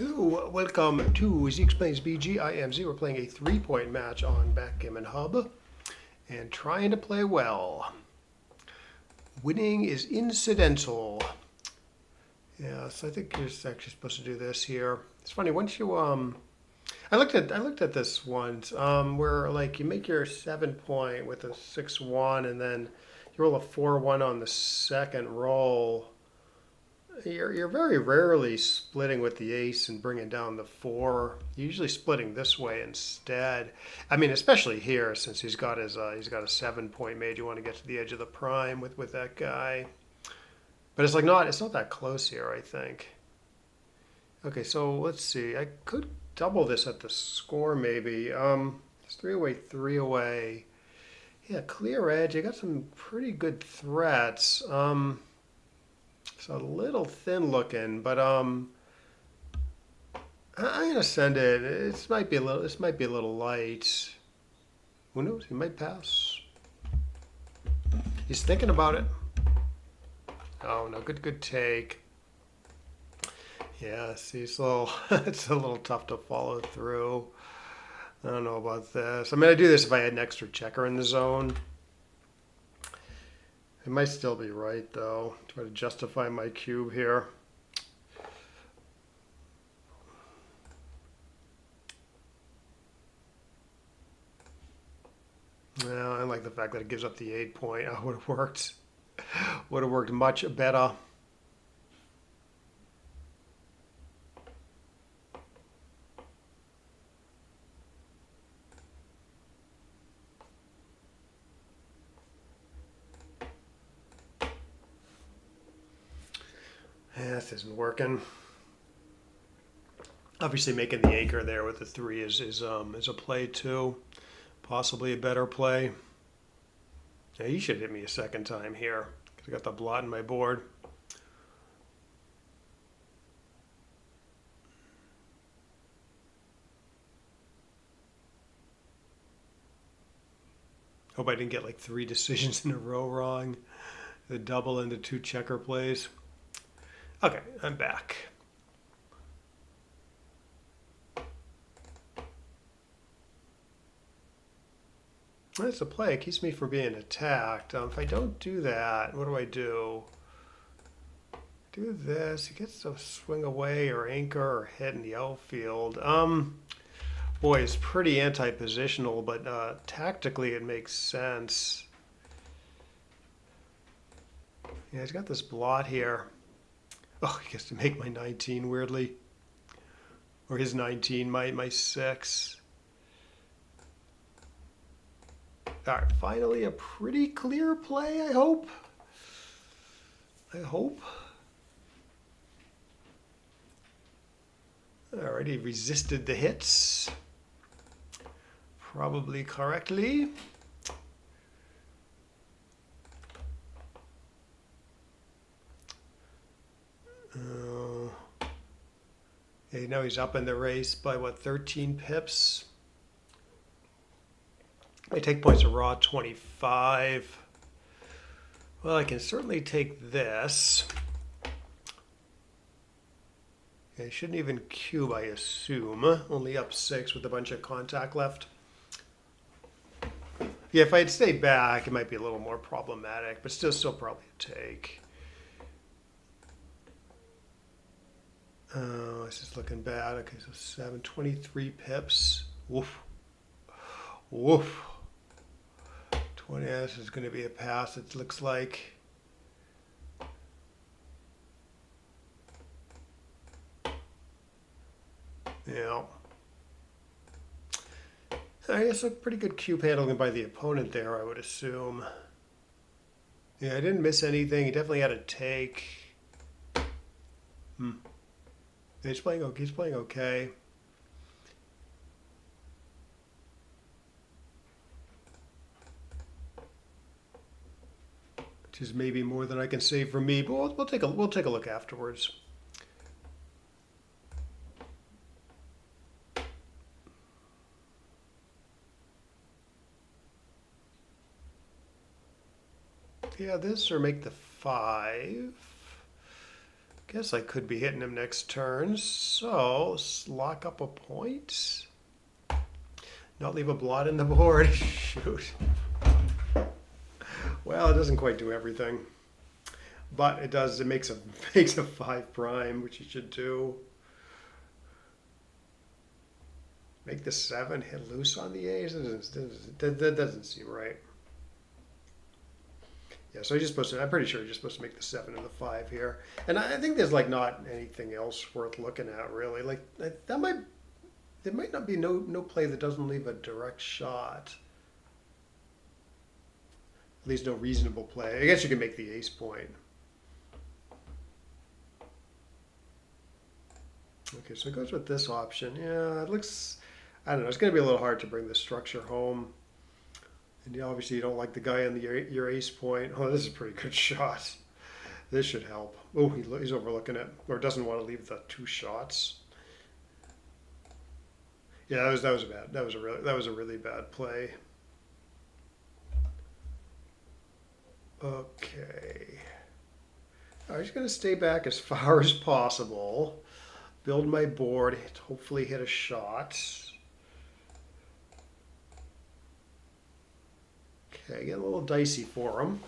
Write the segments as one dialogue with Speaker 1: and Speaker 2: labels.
Speaker 1: Hello, welcome to Z Explains BG. I am Z. We're playing a 3-point match on Backgammon Hub and trying to play well. Winning is incidental. Yeah, so I think you're actually supposed to do this here. It's funny, once you I looked at this once, where like you make your 7-point with a 6-1 and then you roll a 4-1 on the second roll. You're very rarely splitting with the ace and bringing down the 4. You're usually splitting this way instead. I mean, especially here since he's got a 7-point made. You want to get to the edge of the prime with that guy. But it's not that close here, I think. Okay, so let's see. I could double this at the score maybe. It's 3 away, 3 away. Yeah, clear edge. I got some pretty good threats. It's a little thin looking, but I'm gonna send it. This might be a little light. Who knows? He might pass. He's thinking about it. Oh no, good take. Yeah, see, so it's a little tough to follow through. I don't know about this. I mean, I'd do this if I had an extra checker in the zone. It might still be right, though. Try to justify my cube here. Well, I like the fact that it gives up the 8-point. Oh, would have worked. Would have worked much better. Yeah, this isn't working. Obviously, making the anchor there with the 3 is a play too, possibly a better play. Yeah, you should hit me a second time here because I got the blot in my board. Hope I didn't get like 3 decisions in a row wrong. The double into 2 checker plays. Okay, I'm back. That's a play. It keeps me from being attacked. If I don't do that, what do I do? Do this. He gets to swing away or anchor or hit in the outfield. Boy, it's pretty anti-positional, but tactically it makes sense. Yeah, he's got this blot here. Oh, he gets to make my 19 weirdly. Or his 19, my 6. All right, finally a pretty clear play, I hope. All right, he resisted the hits. Probably correctly. Okay, now he's up in the race by what, 13 pips? I take points of raw 25. Well, I can certainly take this. I shouldn't even cube, I assume. Only up 6 with a bunch of contact left. Yeah, if I had stayed back, it might be a little more problematic, but still probably a take. Oh, this is looking bad. Okay, so 7, 23 pips. Woof. Woof. 20, this is going to be a pass, it looks like. Yeah. I guess a pretty good cube handling by the opponent there, I would assume. Yeah, I didn't miss anything. He definitely had a take. He's playing okay. Which is maybe more than I can say for me, but we'll take a look afterwards. Yeah, this or make the 5. Guess I could be hitting him next turn, so let's lock up a point. Not leave a blot in the board. Shoot. Well, it doesn't quite do everything. But it does, it makes a 5 prime, which you should do. Make the 7 hit loose on the A's? That doesn't seem right. Yeah, so you're just supposed to, I'm pretty sure you're just supposed to make the 7 and the 5 here. And I think there's like not anything else worth looking at really. Like there might not be no play that doesn't leave a direct shot. At least no reasonable play. I guess you can make the ace point. Okay, so it goes with this option. Yeah, it looks, I don't know, it's going to be a little hard to bring the structure home. And obviously you don't like the guy on your ace point. Oh, this is a pretty good shot. This should help. Oh, he's overlooking it, or doesn't want to leave the 2 shots. Yeah, that was bad. That was a really bad play. Okay. I'm just going to stay back as far as possible. Build my board, hopefully hit a shot. Okay, get a little dicey for him.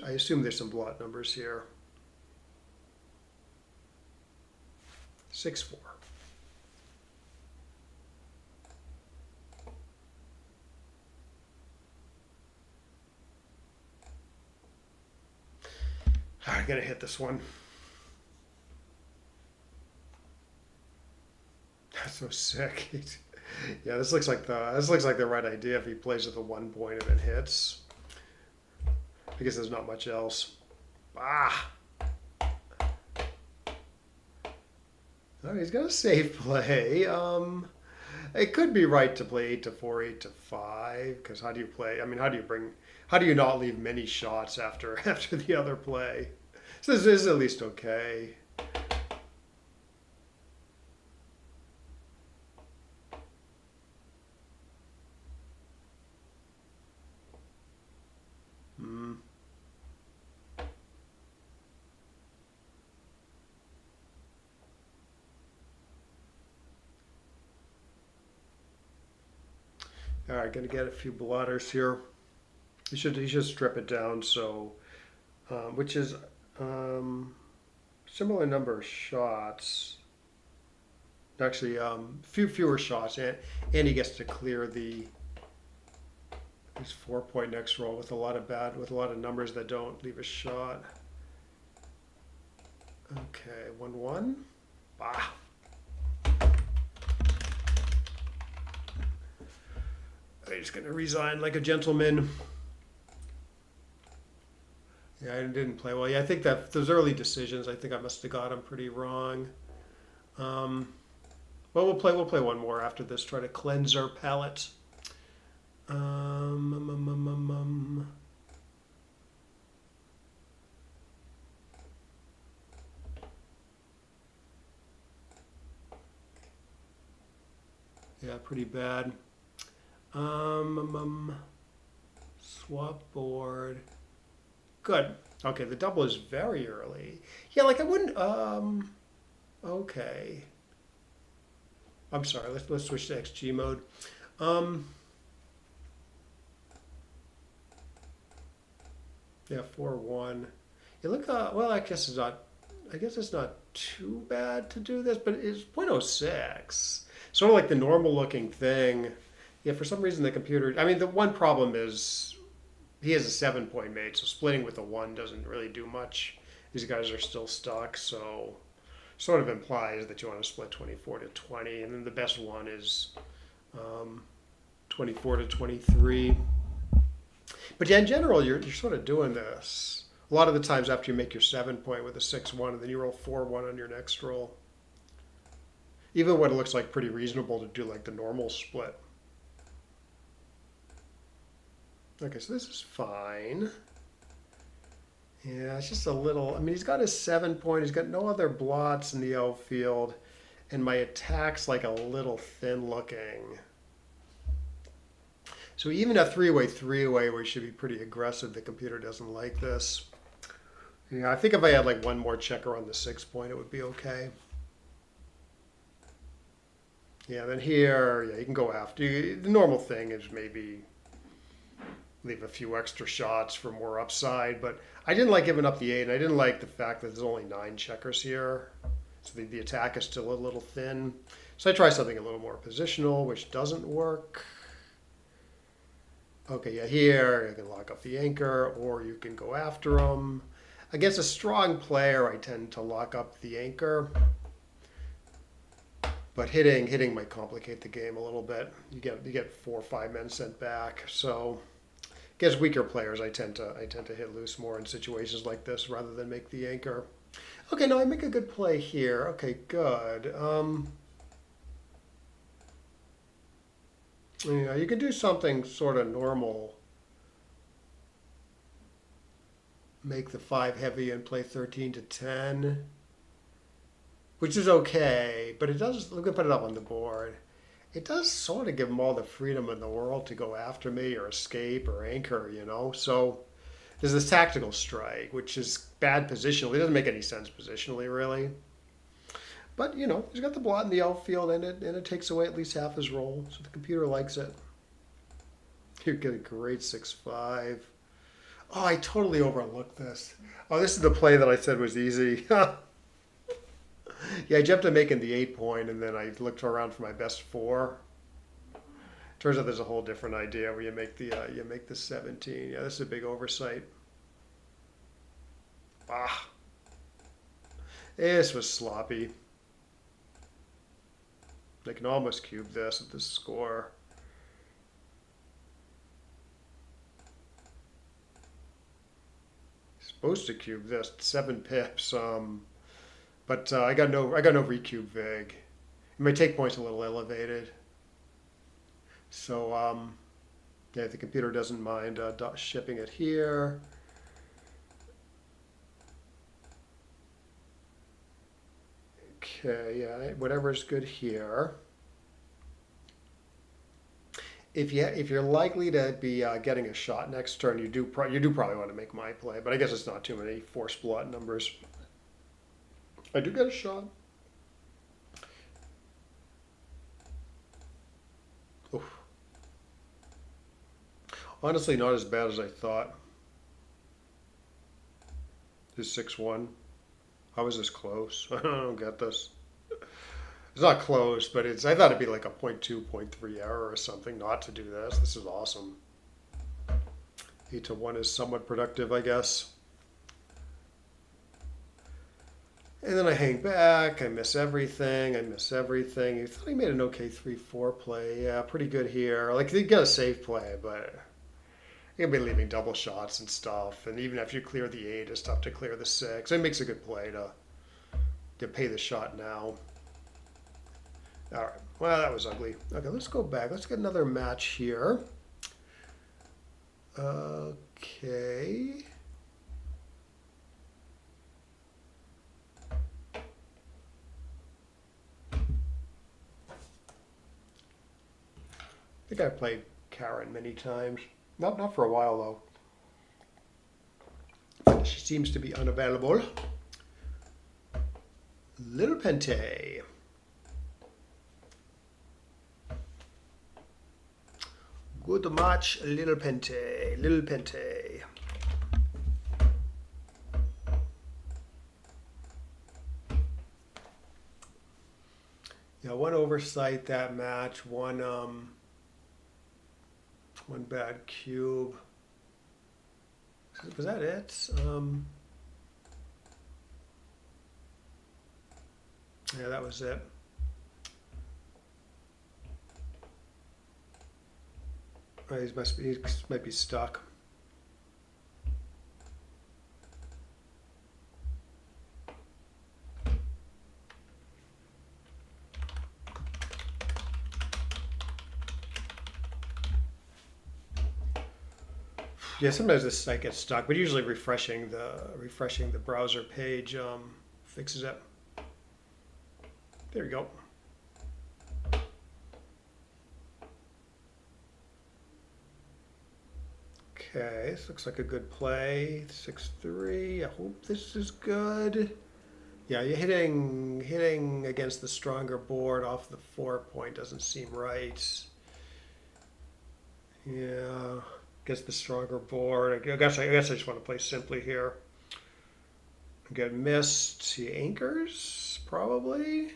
Speaker 1: I assume there's some blot numbers here. 6-4. I'm gonna hit this one. That's so sick. Yeah, this looks like the right idea if he plays at the 1 point and it hits. I guess there's not much else. Ah. Oh, he's got a safe play. It could be right to play 8-4, 8-5, because how do you play? I mean, how do you not leave many shots after the other play? So this is at least okay. All right, gonna get a few blotters here. He should strip it down so, which is similar number of shots. Actually, fewer shots, and he gets to clear his 4 point next roll with a lot of numbers that don't leave a shot. Okay, 1-1. Bah. I'm just gonna resign like a gentleman. Yeah, I didn't play well. Yeah, I think that those early decisions, I think I must have got them pretty wrong. Well, we'll play one more after this. Try to cleanse our palate. Yeah, pretty bad. Swap board. Good. Okay, the double is very early. Yeah, like I wouldn't. Okay. I'm sorry. Let's switch to XG mode. Yeah, 4-1. You look. Well, I guess it's not. I guess it's not too bad to do this, but it's 0.06. Sort of like the normal looking thing. Yeah, for some reason the computer. I mean, the one problem is he has a 7 point mate, so splitting with a 1 doesn't really do much. These guys are still stuck, so sort of implies that you want to split 24-20, and then the best one is 24-23. But yeah, in general, you're sort of doing this a lot of the times after you make your 7 point with a 6-1, and then you roll 4-1 on your next roll. Even when it looks like pretty reasonable to do like the normal split. Okay, so this is fine. Yeah, it's just a little, I mean, he's got his 7 point, he's got no other blots in the outfield, and my attack's like a little thin looking. So even a three-way, we should be pretty aggressive. The computer doesn't like this. Yeah, I think if I had like one more checker on the 6 point, it would be okay. Yeah, then here, yeah, you can go after. The normal thing is maybe leave a few extra shots for more upside, but I didn't like giving up the 8, and I didn't like the fact that there's only 9 checkers here. So the attack is still a little thin. So I try something a little more positional, which doesn't work. Okay, yeah, here you can lock up the anchor, or you can go after them. Against a strong player, I tend to lock up the anchor. But hitting might complicate the game a little bit. You get 4 or 5 men sent back. So against weaker players, I tend to hit loose more in situations like this rather than make the anchor. Okay, no, I make a good play here. Okay, good. Yeah, you could do something sort of normal. Make the 5 heavy and play 13 to 10, which is okay, but it does, look at put it up on the board. It does sort of give them all the freedom in the world to go after me or escape or anchor, you know? So there's this tactical strike, which is bad positionally. It doesn't make any sense positionally, really. But, you know, he's got the blot in the outfield, and it takes away at least half his roll, so the computer likes it. You get a great 6-5. Oh, I totally overlooked this. Oh, this is the play that I said was easy. Yeah, I jumped to making the 8 point, and then I looked around for my best 4. Turns out there's a whole different idea where you make the 17. Yeah, this is a big oversight. Ah, this was sloppy. I can almost cube this at this score. Supposed to cube this 7 pips, but I got no recube vig. And my take point's a little elevated, so yeah, the computer doesn't mind shipping it here. Okay, yeah, whatever's good here. If you're likely to be getting a shot next turn, you do probably want to make my play, but I guess it's not too many force blot numbers. I do get a shot. Oof. Honestly, not as bad as I thought. This 6-1. How is this close? I don't get this. It's not close, but I thought it'd be like a 0.2, 0.3 error or something not to do this. This is awesome. 8 to 1 is somewhat productive, I guess. And then I hang back. I miss everything. You thought he made an okay 3-4 play. Yeah, pretty good here. Like, he got a safe play, but you'll be leaving double shots and stuff. And even after you clear the 8, it's tough to clear the 6. It makes a good play to pay the shot now. All right. Well, that was ugly. Okay, let's go back. Let's get another match here. Okay. I think I played Karen many times. Not for a while though. She seems to be unavailable. Little Pente. Good match, Little Pente. Little Pente. Yeah, one oversight that match, one bad cube. Was that it? Yeah, that was it. Oh, he might be stuck. Yeah, sometimes this site gets stuck, but usually refreshing the browser page fixes it. There you go. Okay, this looks like a good play. 6-3. I hope this is good. Yeah, you're hitting against the stronger board off the 4 point doesn't seem right. Yeah, against the stronger board. I guess I just want to play simply here. Get missed. He anchors probably.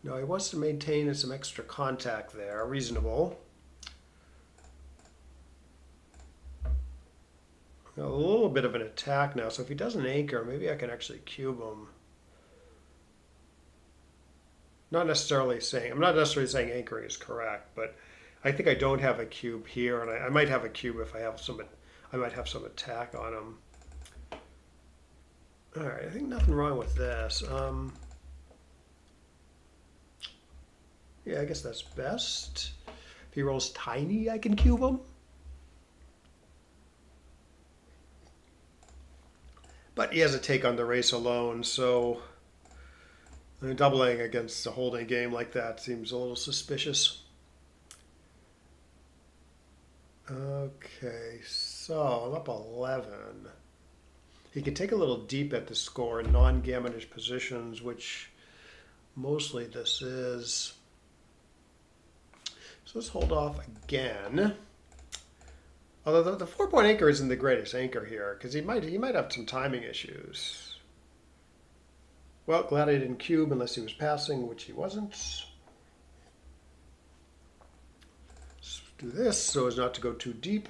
Speaker 1: No, he wants to maintain some extra contact there. Reasonable. A little bit of an attack now, so if he doesn't anchor, maybe I can actually cube him. I'm not necessarily saying anchoring is correct, but I think I don't have a cube here, and I might have a cube if I might have some attack on him. All right, I think nothing wrong with this. Yeah, I guess that's best. If he rolls tiny, I can cube him. But he has a take on the race alone, so doubling against a holding game like that seems a little suspicious. Okay, so I'm up 11. He can take a little deep at the score in non-gammonish positions, which mostly this is. So let's hold off again. Although the 4-point anchor isn't the greatest anchor here, because he might have some timing issues. Well, glad I didn't cube unless he was passing, which he wasn't. Let's do this so as not to go too deep.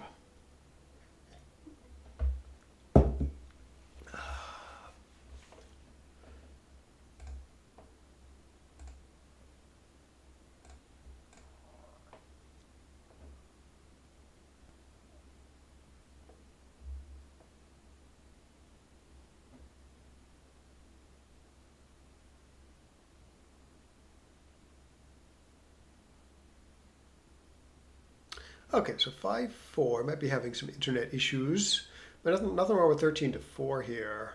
Speaker 1: Okay, so 5-4 might be having some internet issues, but nothing wrong with 13-4 here.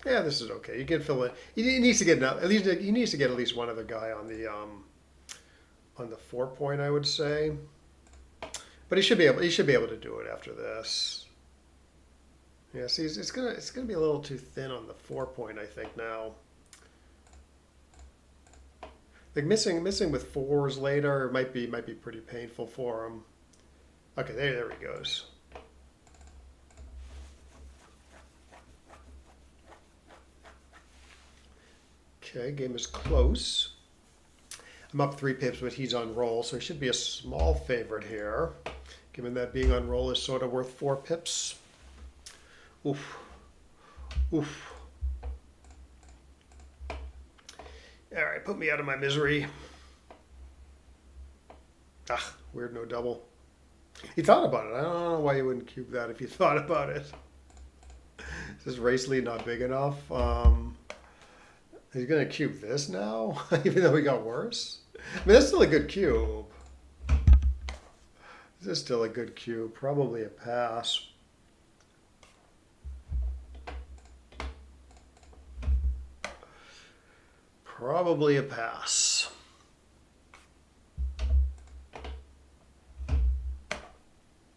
Speaker 1: Yeah, this is okay. You can fill in. He needs to get at least one other guy on the 4-point, I would say. But he should be able to do it after this. Yeah, see, it's gonna be a little too thin on the 4-point, I think now. Like missing with 4s later might be pretty painful for him. Okay, there he goes. Okay, game is close. I'm up 3 pips, but he's on roll, so he should be a small favorite here, given that being on roll is sort of worth 4 pips. Oof. Oof. All right, put me out of my misery. Ah, weird, no double. He thought about it. I don't know why you wouldn't cube that if you thought about it. Is this race lead not big enough? He's going to cube this now, even though he got worse? I mean, that's still a good cube. This is still a good cube. Probably a pass. Probably a pass.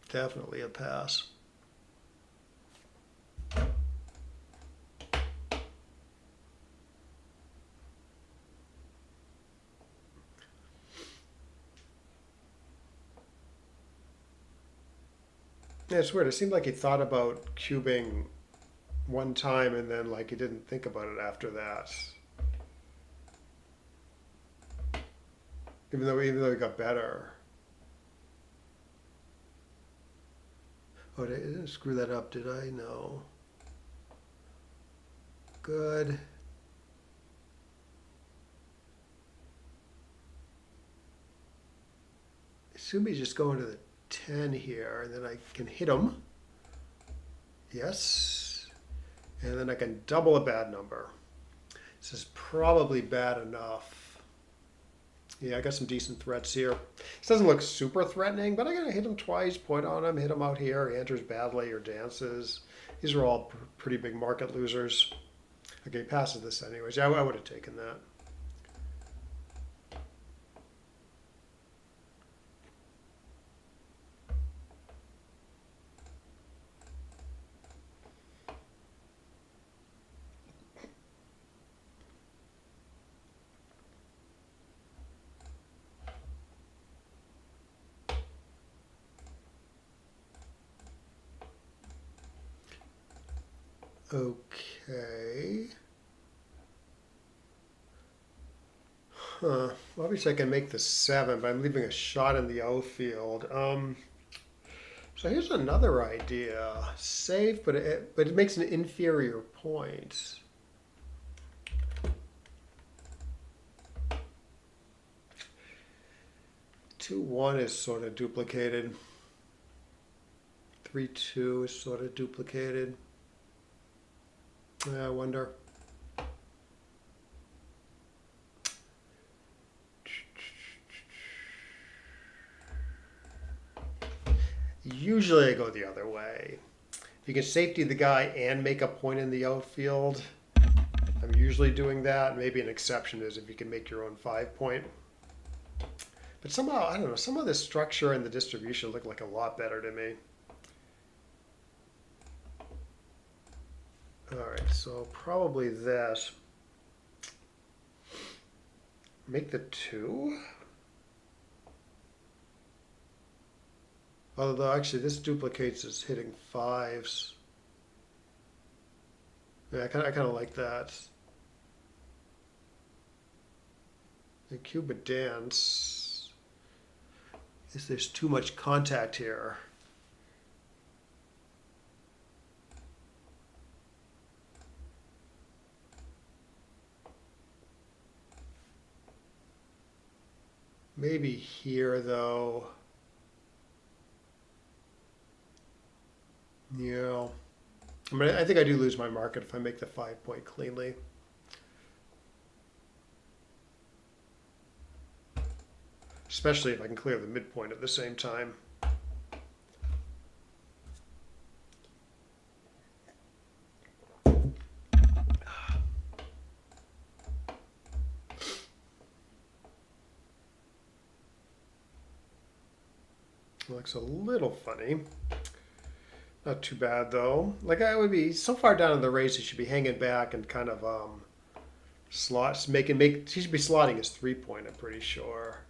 Speaker 1: Definitely a pass. Yeah, it's weird. It seemed like he thought about cubing one time and then like he didn't think about it after that. Even though he got better. Oh, I didn't screw that up, did I? No. Good. Assume he's just going to the 10 here, and then I can hit him. Yes. And then I can double a bad number. This is probably bad enough. Yeah, I got some decent threats here. This doesn't look super threatening, but I gotta hit him twice, point on him, hit him out here. He enters badly or dances. These are all pretty big market losers. Okay, passes this anyways. Yeah, I would have taken that. Okay. Huh. Obviously I can make the 7, but I'm leaving a shot in the outfield. So here's another idea. Safe, but it makes an inferior point. Two one is sort of duplicated. 3-2 is sort of duplicated. I wonder. Usually I go the other way. If you can safety the guy and make a point in the outfield, I'm usually doing that. Maybe an exception is if you can make your own 5-point. But somehow, I don't know, some of the structure and the distribution look like a lot better to me. All right, so probably this. Make the 2. Although actually this duplicates as hitting 5s. Yeah, I kind of like that. The Cuba dance. Is there's too much contact here. Maybe here though. Yeah. I mean, I think I do lose my market if I make the 5-point cleanly. Especially if I can clear the midpoint at the same time. Looks a little funny. Not too bad though. Like I would be so far down in the race, he should be hanging back and kind of slots he should be slotting his 3-point. I'm pretty sure.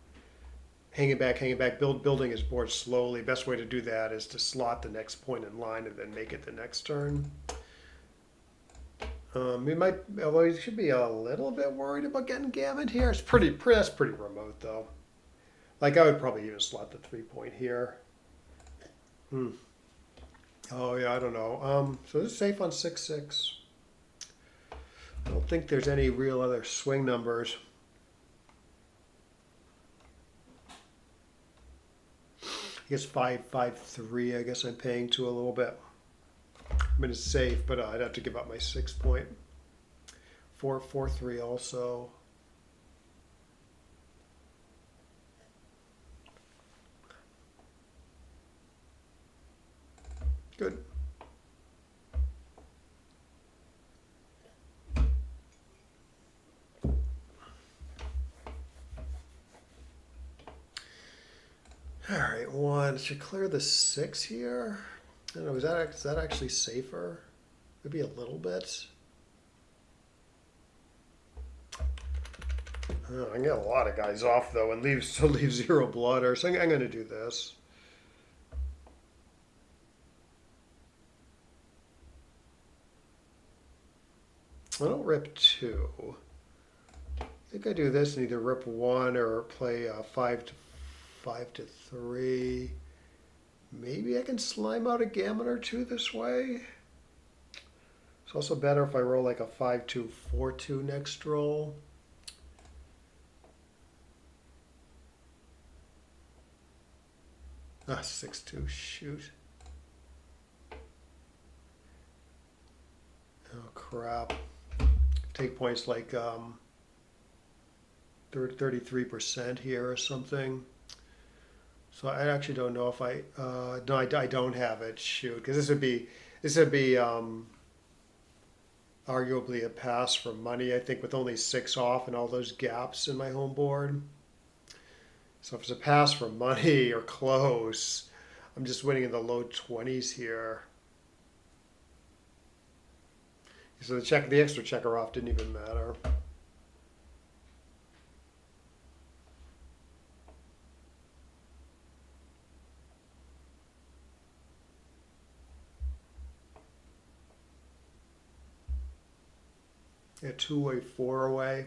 Speaker 1: Hanging back, building his board slowly. Best way to do that is to slot the next point in line and then make it the next turn. He might, although he should be a little bit worried about getting gammoned here. That's pretty remote though. Like I would probably even slot the 3-point here. Oh yeah, I don't know. So this is safe on 6-6. I don't think there's any real other swing numbers. I guess 5-5-3. I guess I'm paying to a little bit. I mean it's safe, but I'd have to give up my 6-point. 4-4-3 also. Good. All right, 1. Should clear the 6 here. I don't know. Is that actually safer? Maybe a little bit. Oh, I can get a lot of guys off though, and still leave 0 blood. Or so I'm going to do this. I don't rip 2. I think I do this and either rip 1 or play 5-3. Maybe I can slime out a gammon or 2 this way. It's also better if I roll like a 5-2-4-2 next roll. Ah, 6-2, shoot. Oh crap. Take points like 33% here or something. So I actually don't know if I no, I don't have it. Shoot, because this would be arguably a pass for money. I think with only 6 off and all those gaps in my home board. So if it's a pass for money or close, I'm just winning in the low 20s here. So the extra checker off didn't even matter. Yeah, two-way, four-away.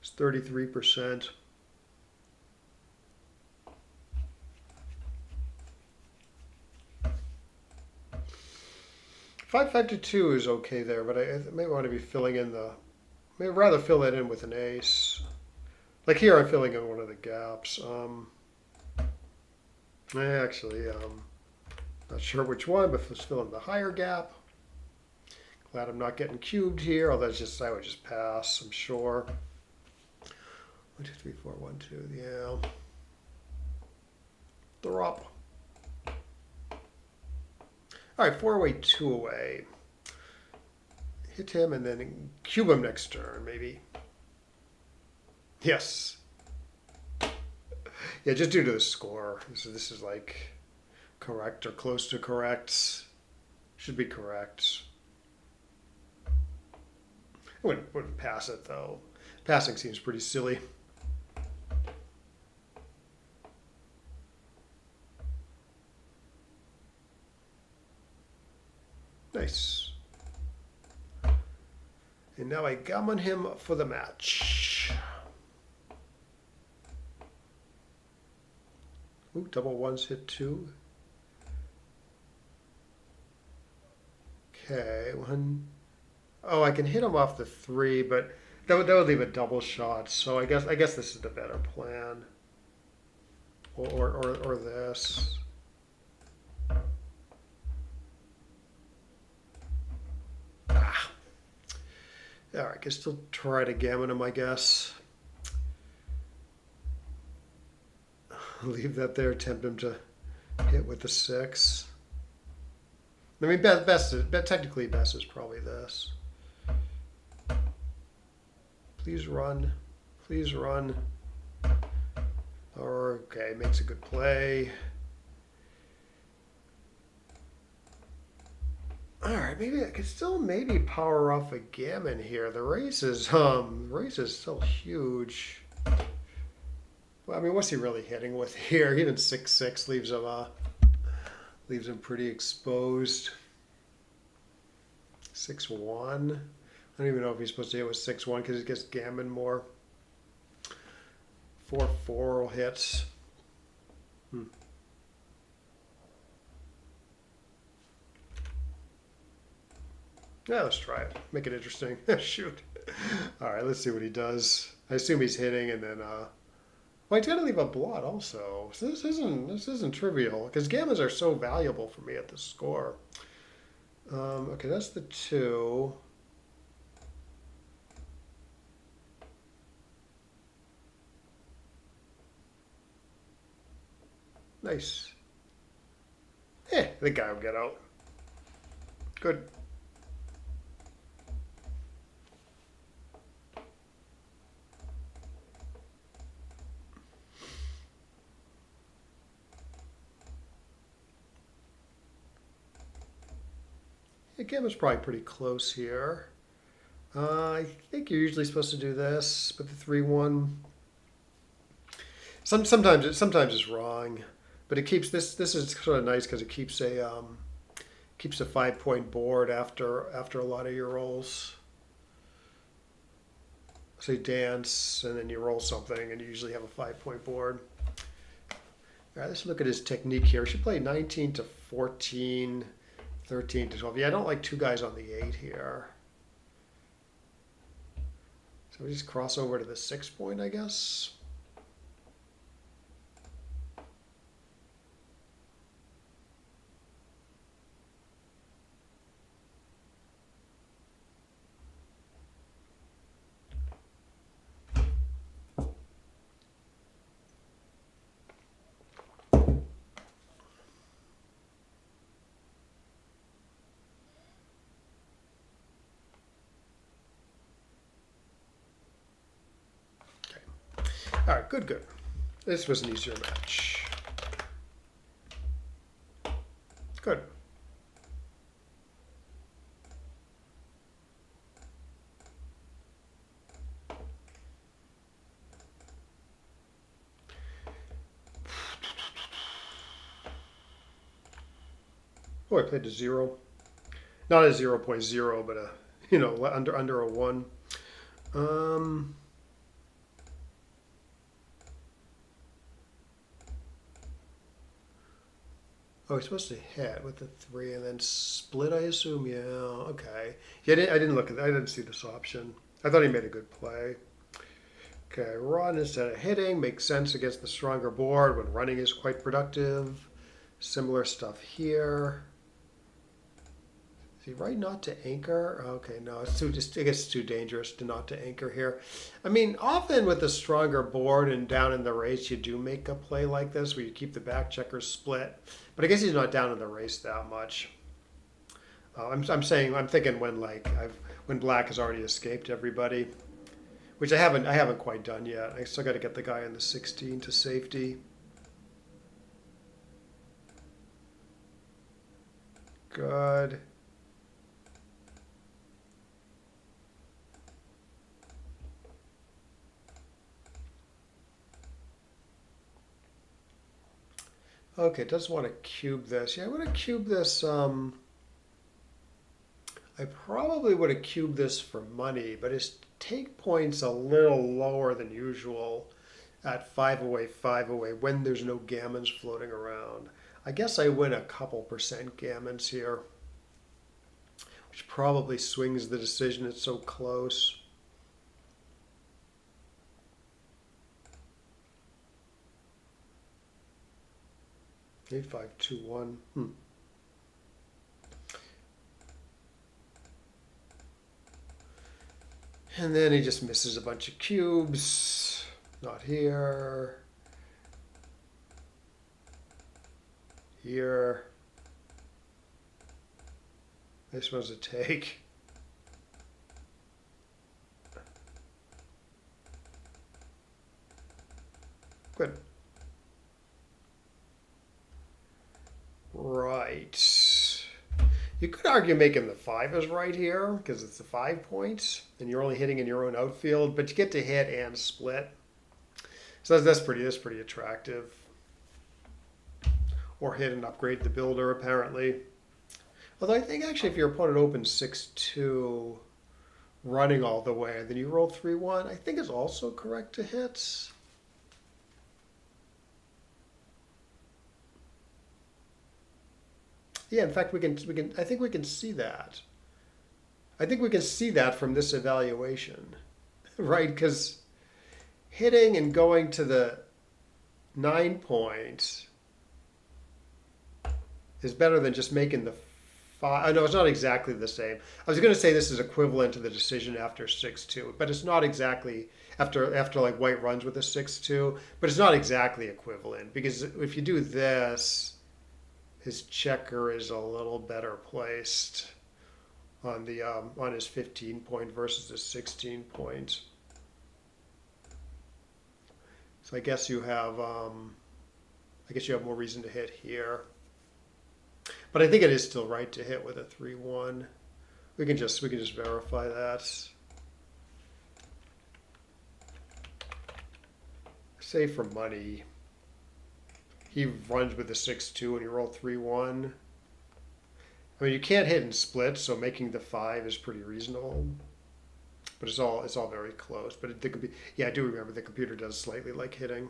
Speaker 1: It's 33%. 5-2 is okay there, but I may want to be filling in the. I'd rather fill that in with an ace. Like here, I'm filling in one of the gaps. Actually, not sure which one, but let's fill in the higher gap. Glad I'm not getting cubed here. Although I would just pass. I'm sure. 1, 2, 3, 4, 1, 2. Yeah. Drop. All right, 4 away, 2 away. Hit him and then cube him next turn, maybe. Yes. Yeah, just due to the score. This is like correct or close to correct. Should be correct. I wouldn't pass it though. Passing seems pretty silly. Nice. And now I gammon him for the match. Ooh, double ones hit 2. Okay, 1. Oh, I can hit him off the 3, but that would leave a double shot. So I guess this is the better plan. Or this. Ah. All right, I can still try to gammon him, I guess. Leave that there, tempt him to hit with the 6. I mean, technically best is probably this. Please run. Please run. Okay, makes a good play. All right, maybe I could still maybe power off a gammon here. The race is still huge. Well, I mean, what's he really hitting with here? Even 6-6 leaves him pretty exposed. 6-1. I don't even know if he's supposed to hit with 6-1 because he gets gammon more. 4-4 will hit. Yeah, let's try it. Make it interesting. Shoot. All right, let's see what he does. I assume he's hitting, and then well, he's got to leave a blot also. So this isn't trivial because gammons are so valuable for me at the score. Okay, that's the 2. Nice. The guy will get out. Good. Gammon's probably pretty close here. I think you're usually supposed to do this, but the 3-1. Sometimes it's wrong, but it keeps this. This is sort of nice because it keeps a 5-point board after a lot of your rolls. So you dance and then you roll something, and you usually have a 5-point board. All right, let's look at his technique here. He should play 19 to 14. 13 to 12. Yeah, I don't like 2 guys on the 8 here. So we just cross over to the 6-point, I guess. All right, good. This was an easier match. Good. Oh, I played a 0. Not a 0.0, but you know, under a 1. Um, oh, he's supposed to hit with the 3 and then split, I assume. Yeah, okay. Yeah, I didn't look at that. I didn't see this option. I thought he made a good play. Okay, run instead of hitting makes sense against the stronger board when running is quite productive. Similar stuff here. Is he right not to anchor? Okay, no, it's too just I guess it's too dangerous to not to anchor here. I mean, often with a stronger board and down in the race, you do make a play like this where you keep the back checkers split. But I guess he's not down in the race that much. I'm thinking when black has already escaped everybody, which I haven't quite done yet. I still got to get the guy in the 16 to safety. Good. Okay, it does want to cube this. Yeah, I want to cube this. I probably would have cubed this for money, but his take point's a little lower than usual at 5 away when there's no gammons floating around. I guess I win a couple percent gammons here, which probably swings the decision. It's so close. 8-5-2-1. And then he just misses a bunch of cubes. Not here. Here. This was a take. Good. Right. You could argue making the 5 is right here because it's the 5 points and you're only hitting in your own outfield, but you get to hit and split. So that's pretty attractive. Or hit and upgrade the builder apparently. Although I think actually if your opponent opens 6-2 running all the way, then you roll 3-1, I think is also correct to hit. Yeah, in fact, I think we can see that. I think we can see that from this evaluation, right? Because hitting and going to the 9 points is better than just making the 5. No, it's not exactly the same. I was going to say this is equivalent to the decision after 6-2, but it's not exactly after like white runs with a 6-2, but it's not exactly equivalent because if you do this, his checker is a little better placed on the on his 15 point versus his 16 point. So I guess you have more reason to hit here. But I think it is still right to hit with a 3-1. We can just verify that. Say for money. He runs with a 6-2 and you roll 3-1. I mean, you can't hit and split, so making the 5 is pretty reasonable. But it's all very close. But it could be, yeah, I do remember the computer does slightly like hitting.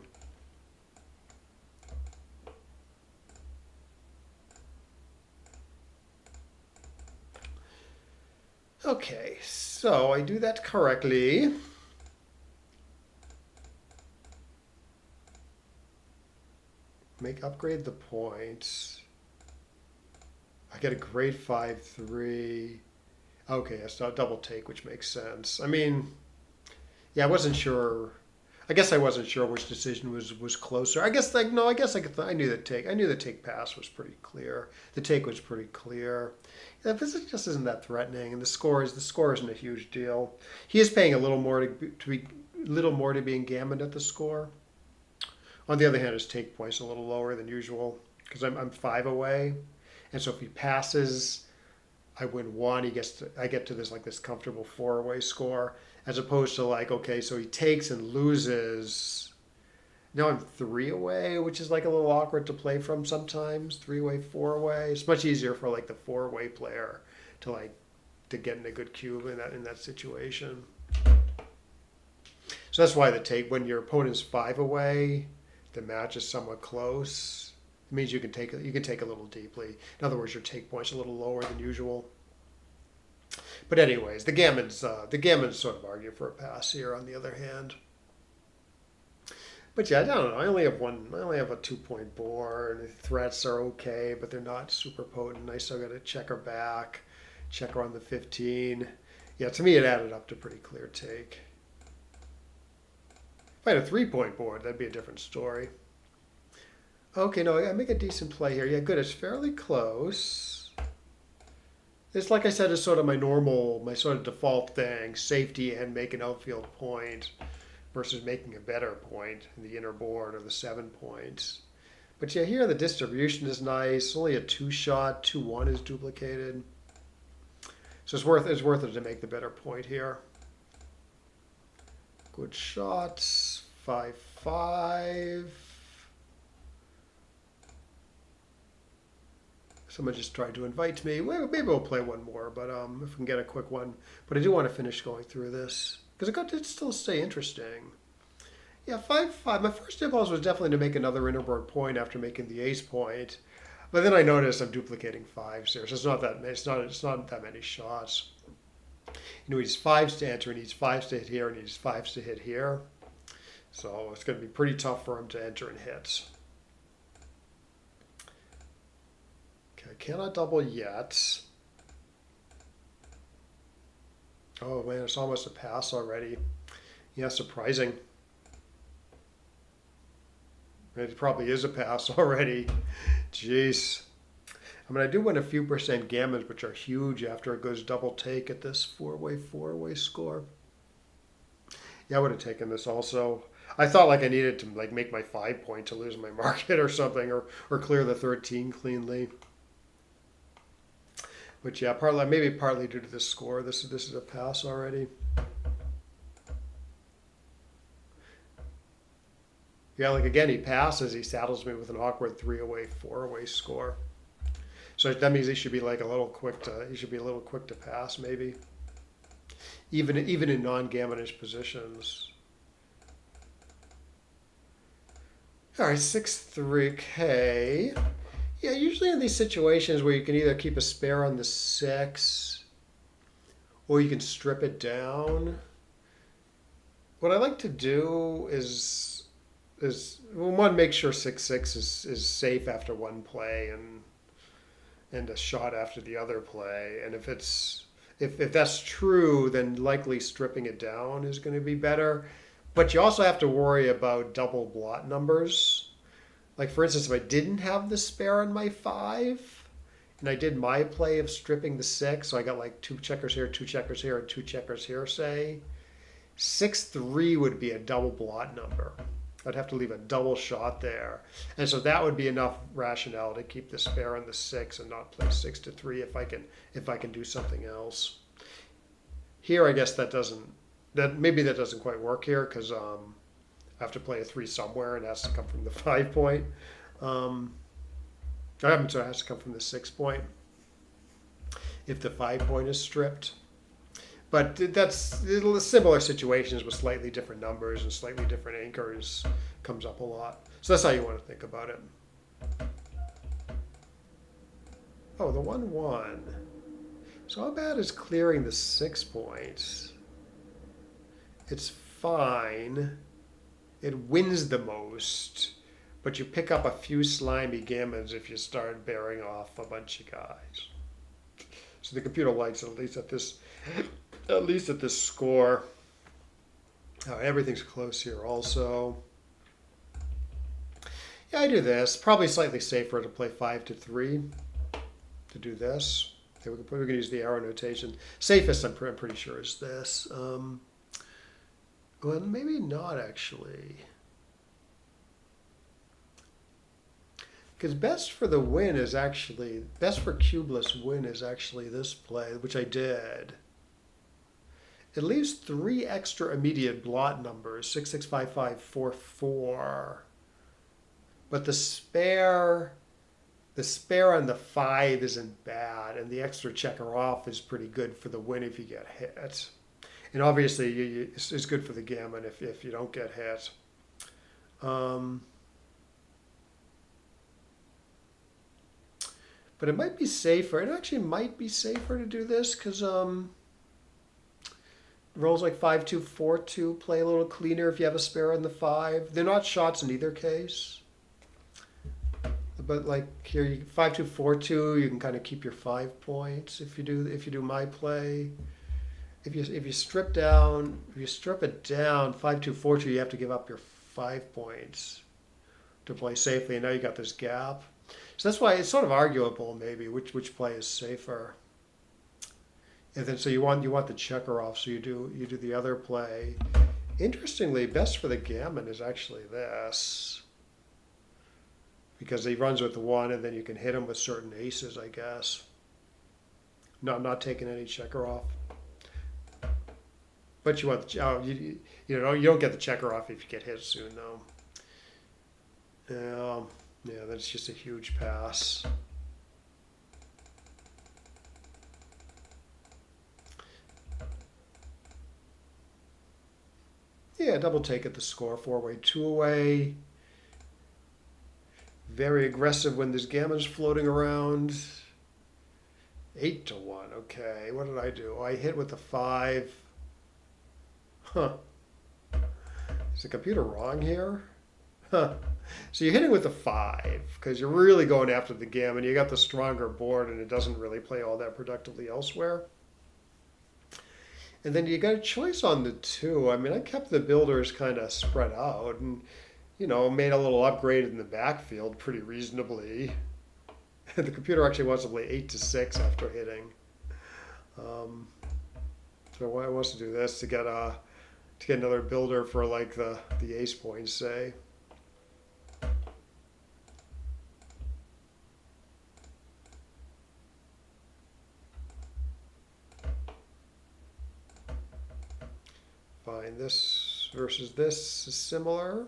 Speaker 1: Okay, so I do that correctly. Upgrade the points. I get a grade 5-3. Okay, it's not double take, which makes sense. I mean, yeah, I wasn't sure. I guess I wasn't sure which decision was closer. I guess I knew the take. I knew the take pass was pretty clear. The take was pretty clear. Yeah, this just isn't that threatening, and the score isn't a huge deal. He is paying a little more to being gammoned at the score. On the other hand, his take point's a little lower than usual because I'm 5 away, and so if he passes, I win 1. I get to this comfortable 4 away score, as opposed to okay, so he takes and loses. Now I'm 3 away, which is a little awkward to play from sometimes. 3 away, 4 away. It's much easier for the 4 away player to to getting a good cube in that situation. So that's why the take, when your opponent's 5 away, the match is somewhat close. It means you can take a little deeply. In other words, your take point's a little lower than usual. But anyways, the gammon's sort of arguing for a pass here. On the other hand, but yeah, I don't know. I only have a 2-point board. The threats are okay, but they're not super potent. I still got to check her back, check her on the 15. Yeah, to me it added up to pretty clear take. If I had a 3-point board, that'd be a different story. Okay, no, I make a decent play here. Yeah, good. It's fairly close. It's like I said, it's sort of my sort of default thing: safety and make an outfield point versus making a better point in the inner board or the 7 points. But yeah, here the distribution is nice. Only a 2-shot, 2-1 is duplicated. So it's worth it to make the better point here. Good shots, 5-5. Someone just tried to invite me. Well, maybe we'll play one more, but if we can get a quick one. But I do want to finish going through this because it still stay interesting. Yeah, 5-5. My first impulse was definitely to make another innerboard point after making the ace point, but then I noticed I'm duplicating 5s here, so it's not that many shots. He needs 5s to enter, he needs 5s to hit here, and he needs 5s to hit here. So it's going to be pretty tough for him to enter and hit. Okay, cannot double yet. Oh man, it's almost a pass already. Yeah, surprising. It probably is a pass already. Jeez. I mean, I do win a few percent gammons, which are huge after it goes double take at this four-way score. Yeah, I would have taken this also. I thought like I needed to like make my 5-point to lose my market or something, or clear the 13 cleanly. But yeah, maybe partly due to this score. This is a pass already. Yeah, like again, he passes. He saddles me with an awkward 3-away, 4-away score. So that means he should be like a little quick to pass maybe. Even in non-gammonish positions. All right, 6-3. Okay. Yeah, usually in these situations where you can either keep a spare on the 6, or you can strip it down. What I like to do is well, one, make sure 6-6 is safe after one play and a shot after the other play. And if that's true, then likely stripping it down is going to be better. But you also have to worry about double blot numbers. Like for instance, if I didn't have the spare on my 5, and I did my play of stripping the 6, so I got like 2 checkers here, 2 checkers here, and 2 checkers here, say, 6-3 would be a double blot number. I'd have to leave a double shot there. And so that would be enough rationale to keep the spare on the 6 and not play 6-3 if I can do something else. Here I guess maybe that doesn't quite work here because I have to play a 3 somewhere and it has to come from the 5-point. So it has to come from the 6-point if the 5-point is stripped. But that's similar situations with slightly different numbers and slightly different anchors comes up a lot. So that's how you want to think about it. Oh, the 1-1. So how bad is clearing the 6 points? It's fine. It wins the most, but you pick up a few slimy gammons if you start bearing off a bunch of guys. So the computer likes it, at least at this score. Everything's close here also. Yeah, I do this. Probably slightly safer to play 5-3 to do this. Okay, we can use the arrow notation. Safest, I'm pretty sure, is this. Well, maybe not actually. Because best for cubeless win is actually this play, which I did. It leaves 3 extra immediate blot numbers, 6, 6, 5, 5, 4, 4. But the spare the spare on the 5 isn't bad, and the extra checker off is pretty good for the win if you get hit. And obviously, it's good for the gammon if you don't get hit. But it might be safer. It actually might be safer to do this because rolls like 5-2, 4-2 play a little cleaner if you have a spare on the 5. They're not shots in either case. But like here, 5-2, 4-2, you can kind of keep your 5 points if you do my play. If you strip it down, 5-2, 4-2, you have to give up your 5 points to play safely. And now you got this gap. So that's why it's sort of arguable maybe which play is safer. And then so you want the checker off, so you do the other play. Interestingly, best for the gammon is actually this. Because he runs with the 1 and then you can hit him with certain aces, I guess. No, I'm not taking any checker off. But you want you don't get the checker off if you get hit soon though. Yeah, that's just a huge pass. Yeah, double take at the score, 4-way, 2-away. Very aggressive when there's gammons floating around. 8-1, okay. What did I do? I hit with the 5. Huh. Is the computer wrong here? Huh. So you're hitting with the 5 because you're really going after the gammon. You got the stronger board and it doesn't really play all that productively elsewhere. And then you got a choice on the 2. I mean, I kept the builders kind of spread out and, made a little upgrade in the backfield pretty reasonably. The computer actually wants to play 8-6 after hitting. So why it wants to do this to get another builder for like the ace points, say. Fine, this versus this is similar.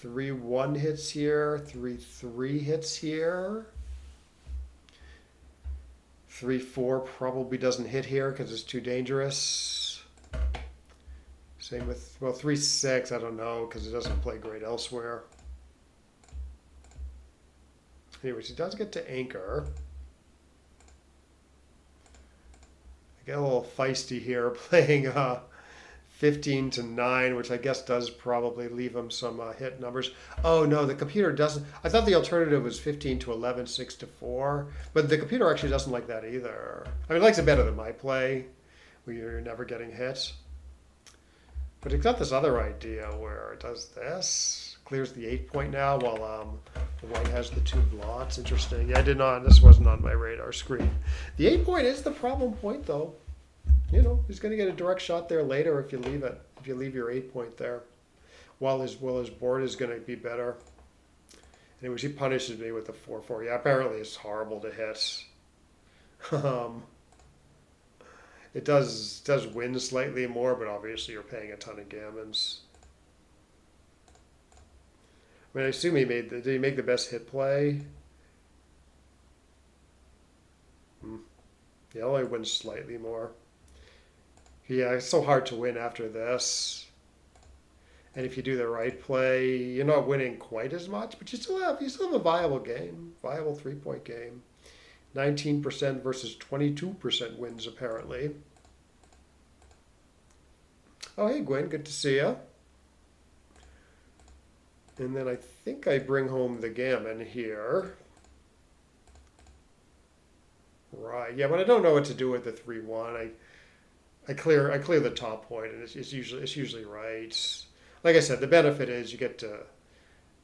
Speaker 1: 3-1 hits here, 3-3 hits here. 3-4 probably doesn't hit here because it's too dangerous. Same with, 3-6, I don't know, because it doesn't play great elsewhere. Anyways, he does get to anchor. I get a little feisty here playing 15-9, which I guess does probably leave him some hit numbers. Oh no, the computer doesn't. I thought the alternative was 15-11, 6-4, but the computer actually doesn't like that either. I mean, it likes it better than my play, where you're never getting hit. But it's got this other idea where it does this, clears the 8-point now, while the white has the 2 blots. Interesting. Yeah, this wasn't on my radar screen. The 8-point is the problem point though. He's going to get a direct shot there later if you leave it. If you leave your 8-point there, while his board is going to be better. Anyways, he punishes me with the 4-4. Yeah, apparently it's horrible to hit. It does win slightly more, but obviously you're paying a ton of gammons. I mean, I assume did he make the best hit play? Yeah, only wins slightly more. Yeah, it's so hard to win after this. And if you do the right play, you're not winning quite as much, but you still have a viable game, viable 3-point game. 19% versus 22% wins apparently. Oh, hey Gwen, good to see you. And then I think I bring home the gammon here. Right, yeah, when I don't know what to do with the 3-1, I clear the top point, and it's usually right. Like I said, the benefit is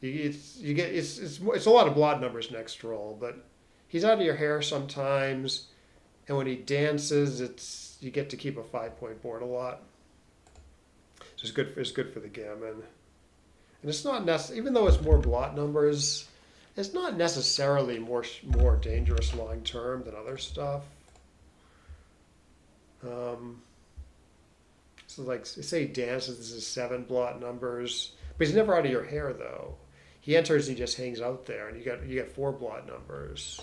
Speaker 1: it's a lot of blot numbers next roll, but he's out of your hair sometimes, and when he dances, you get to keep a 5-point board a lot. So it's good for the gammon, and it's not even though it's more blot numbers, it's not necessarily more dangerous long term than other stuff. So like say he dances, this is 7 blot numbers, but he's never out of your hair though. He enters, he just hangs out there, and you get 4 blot numbers.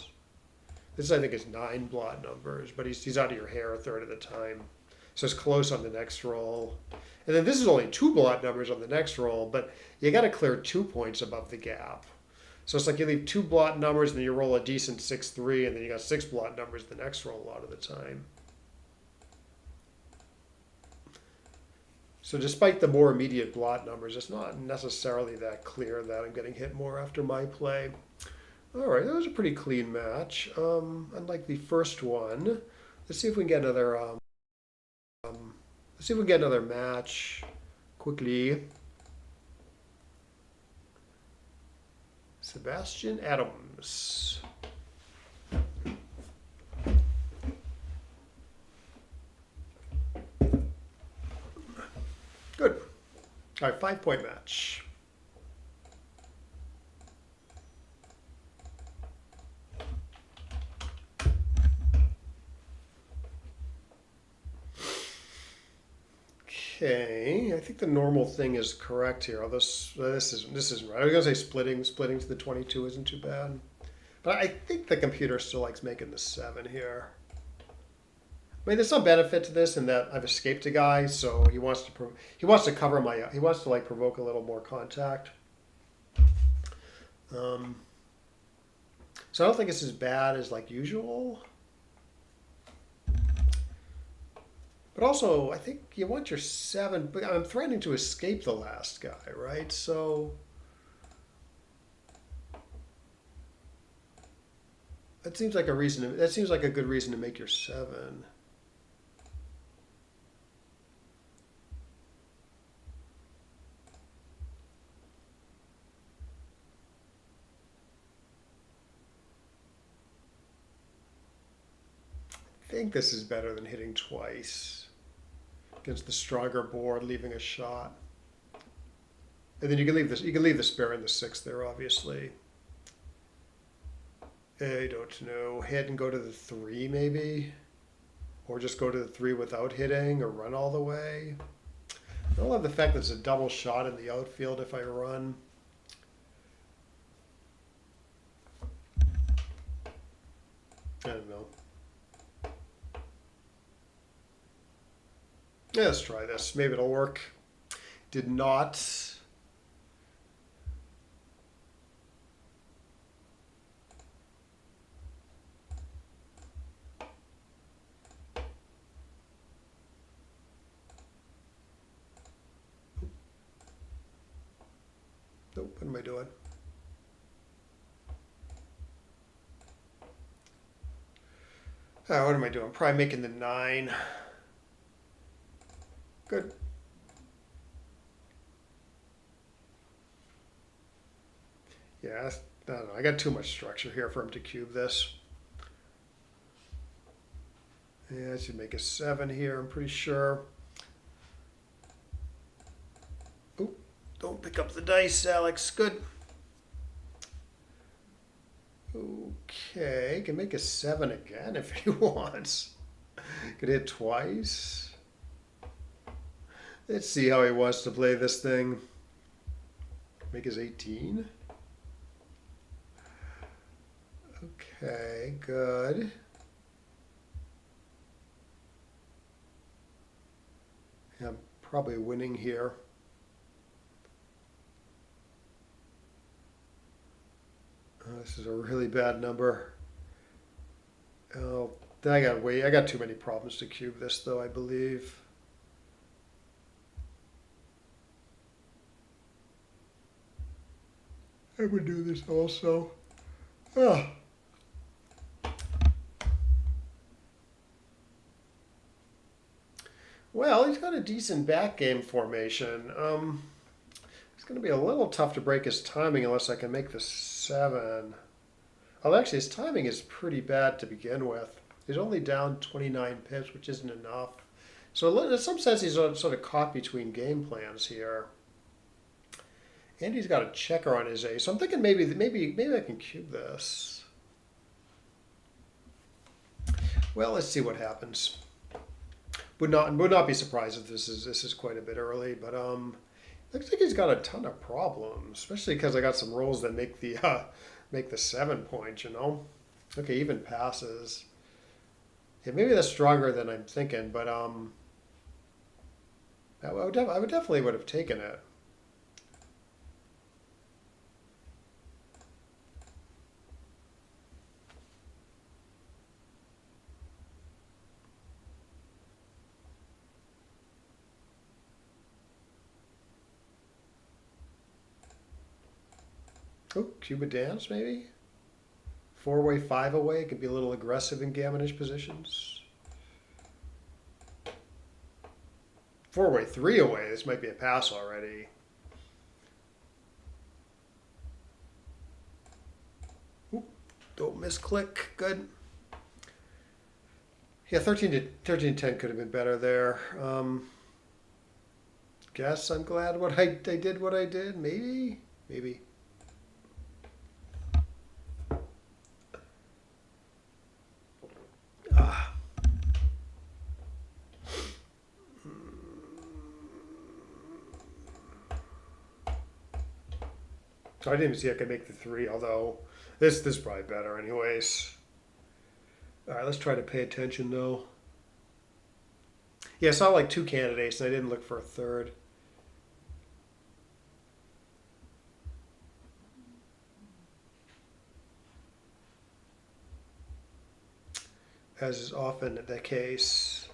Speaker 1: This I think is 9 blot numbers, but he's out of your hair a third of the time, so it's close on the next roll. And then this is only 2 blot numbers on the next roll, but you got to clear 2 points above the gap. So it's like you leave 2 blot numbers, and then you roll a decent 6-3, and then you got 6 blot numbers the next roll a lot of the time. So despite the more immediate blot numbers, it's not necessarily that clear that I'm getting hit more after my play. All right, that was a pretty clean match. Unlike the first one, let's see if we can get another. Let's see if we can get another match quickly. Sebastian Adams. Good. All right, 5-point match. Okay, I think the normal thing is correct here. This isn't right. I was gonna say splitting to the 22 isn't too bad, but I think the computer still likes making the 7 here. I mean, there's some benefit to this in that I've escaped a guy, so he wants to cover my he wants to like provoke a little more contact. So I don't think it's as bad as like usual. But also, I think you want your 7. But I'm threatening to escape the last guy, right? So that seems like a reason. That seems like a good reason to make your 7. I think this is better than hitting twice against the stronger board, leaving a shot. And then you can leave this. You can leave the spare in the 6 there, obviously. I don't know. Hit and go to the 3 maybe, or just go to the 3 without hitting, or run all the way. I don't love the fact that it's a double shot in the outfield if I run. I don't know. Yeah, let's try this. Maybe it'll work. Did not. Nope, what am I doing? What am I doing? Probably making the 9. Good. Yeah, I don't know. I got too much structure here for him to cube this. Yeah, I should make a 7 here, I'm pretty sure. Oop, don't pick up the dice, Alex. Good. Okay, can make a 7 again if he wants. Could hit twice. Let's see how he wants to play this thing. Make his 18. Okay, good. Yeah, I'm probably winning here. This is a really bad number. Oh, I got too many problems to cube this though, I believe. I would do this also. Ah. Well, he's got a decent backgammon formation. It's going to be a little tough to break his timing unless I can make the 7. Well, actually, his timing is pretty bad to begin with. He's only down 29 pips, which isn't enough. So in some sense, he's sort of caught between game plans here. And he's got a checker on his ace. So I'm thinking maybe I can cube this. Well, let's see what happens. Would not be surprised if this is quite a bit early, but Looks like he's got a ton of problems, especially because I got some rolls that make the 7 points. Okay, even passes. Yeah, maybe that's stronger than I'm thinking, but I would definitely would have taken it. Oh, Cuba dance maybe. 4-way, 5-away could be a little aggressive in gammonish positions. 4-way, 3-away. This might be a pass already. Oop, don't misclick. Good. Yeah, 13-10 could have been better there. Guess I'm glad I did what I did. Maybe. So I didn't even see I could make the 3, although this is probably better anyways. All right, let's try to pay attention though. Yeah, I saw like 2 candidates and I didn't look for a third. As is often the case.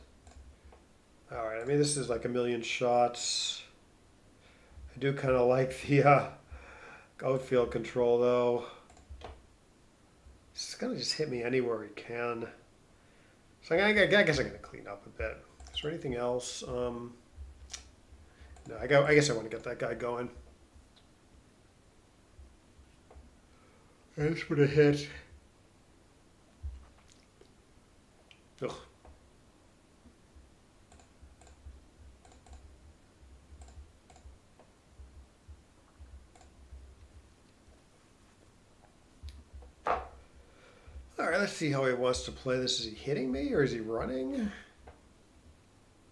Speaker 1: All right, I mean, this is like a million shots. I do kind of like the outfield control though. It's gonna just hit me anywhere he can. So I guess I'm gonna clean up a bit. Is there anything else? No, I guess I want to get that guy going. I just would have hit. Ugh. All right, let's see how he wants to play this. Is he hitting me or is he running?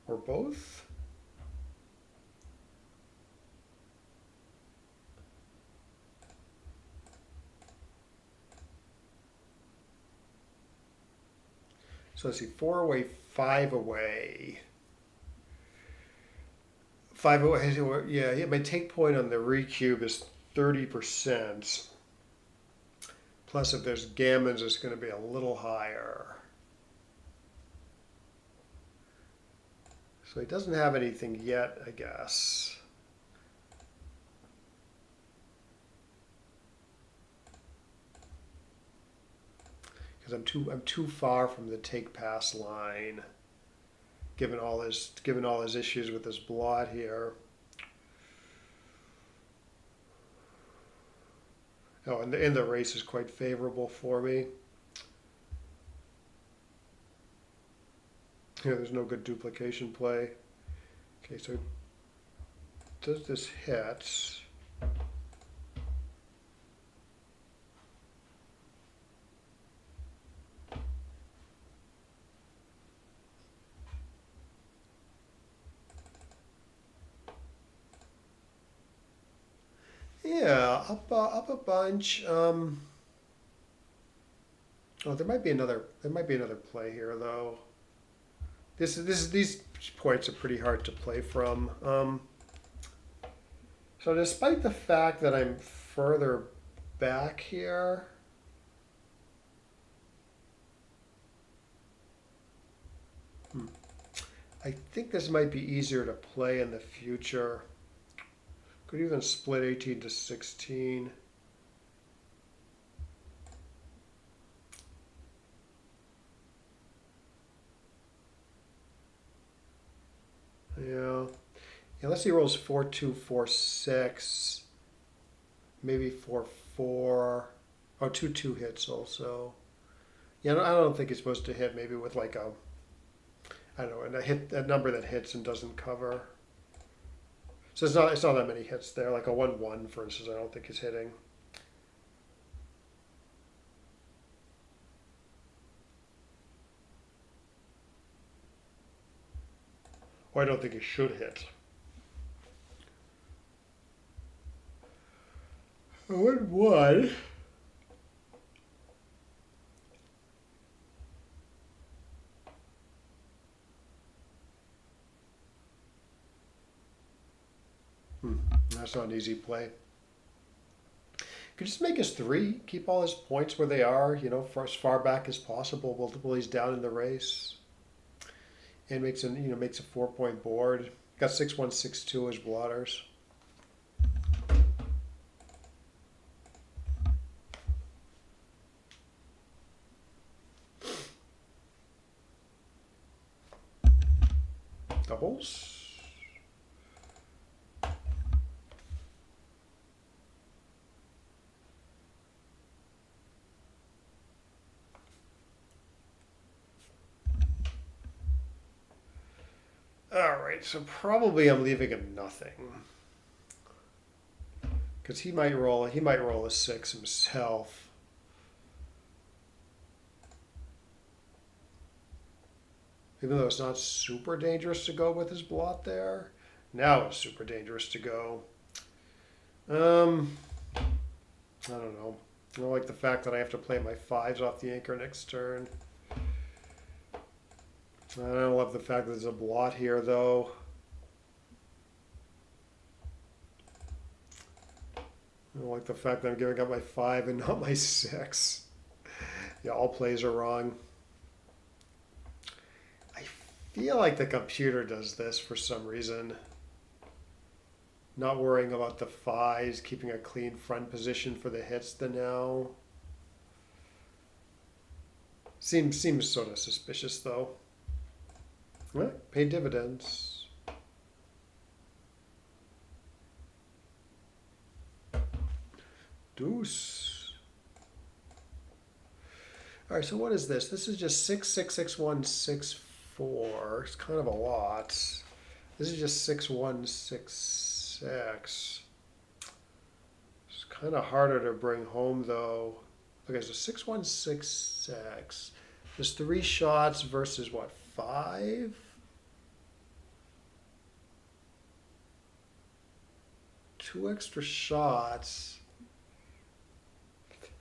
Speaker 1: Or both? So let's see, 4-away, 5-away. 5-away, yeah, my take point on the recube is 30%. Plus, if there's gammons, it's going to be a little higher. So he doesn't have anything yet, I guess. Because I'm too far from the take pass line, given all his issues with this blot here. Oh, and the race is quite favorable for me. Yeah, there's no good duplication play. Okay, so does this hit? Yeah, up a bunch. Oh, there might be another play here though. These points are pretty hard to play from. So despite the fact that I'm further back here, I think this might be easier to play in the future. Could even split 18 to 16. Yeah. Unless he rolls 4-2, 4-6, maybe 4-4. Oh, 2-2 hits also. Yeah, I don't think he's supposed to hit. Maybe with like a, I don't know, a number that hits and doesn't cover. So it's not that many hits there. Like a 1-1, for instance, I don't think he's hitting. Or I don't think he should hit. I win one. That's not an easy play. Could just make his three, keep all his points where they are, you know, for as far back as possible while he's down in the race, and makes a 4-point board. Got 6-1, 6-2 as blotters. Doubles. All right, so probably I'm leaving him nothing, because he might roll a 6 himself. Even though it's not super dangerous to go with his blot there, now it's super dangerous to go. I don't know. I don't like the fact that I have to play my 5s off the anchor next turn. I don't love the fact that there's a blot here, though. I don't like the fact that I'm giving up my 5 and not my 6. Yeah, all plays are wrong. I feel like the computer does this for some reason. Not worrying about the 5s, keeping a clean front position for the hits the now. Seems sort of suspicious, though. Well, pay dividends. Deuce. All right, so what is this? This is just 6, 6, 6, 1, 6, 4. It's kind of a lot. This is just 6, 1, 6, 6. It's kind of harder to bring home, though. Okay, so 6, 1, 6, 6. There's 3 shots versus what, 5? Two extra shots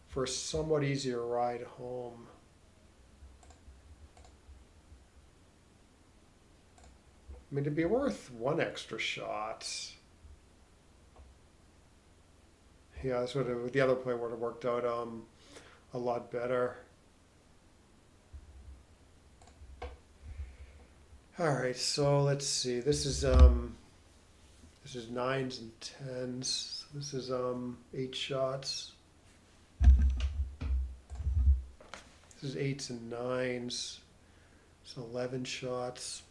Speaker 1: for a somewhat easier ride home. I mean, it'd be worth 1 extra shot. Yeah, that's what the other play would have worked out a lot better. All right, so let's see. This is 9s and 10s. This is 8 shots. This is 8s and 9s. It's 11 shots.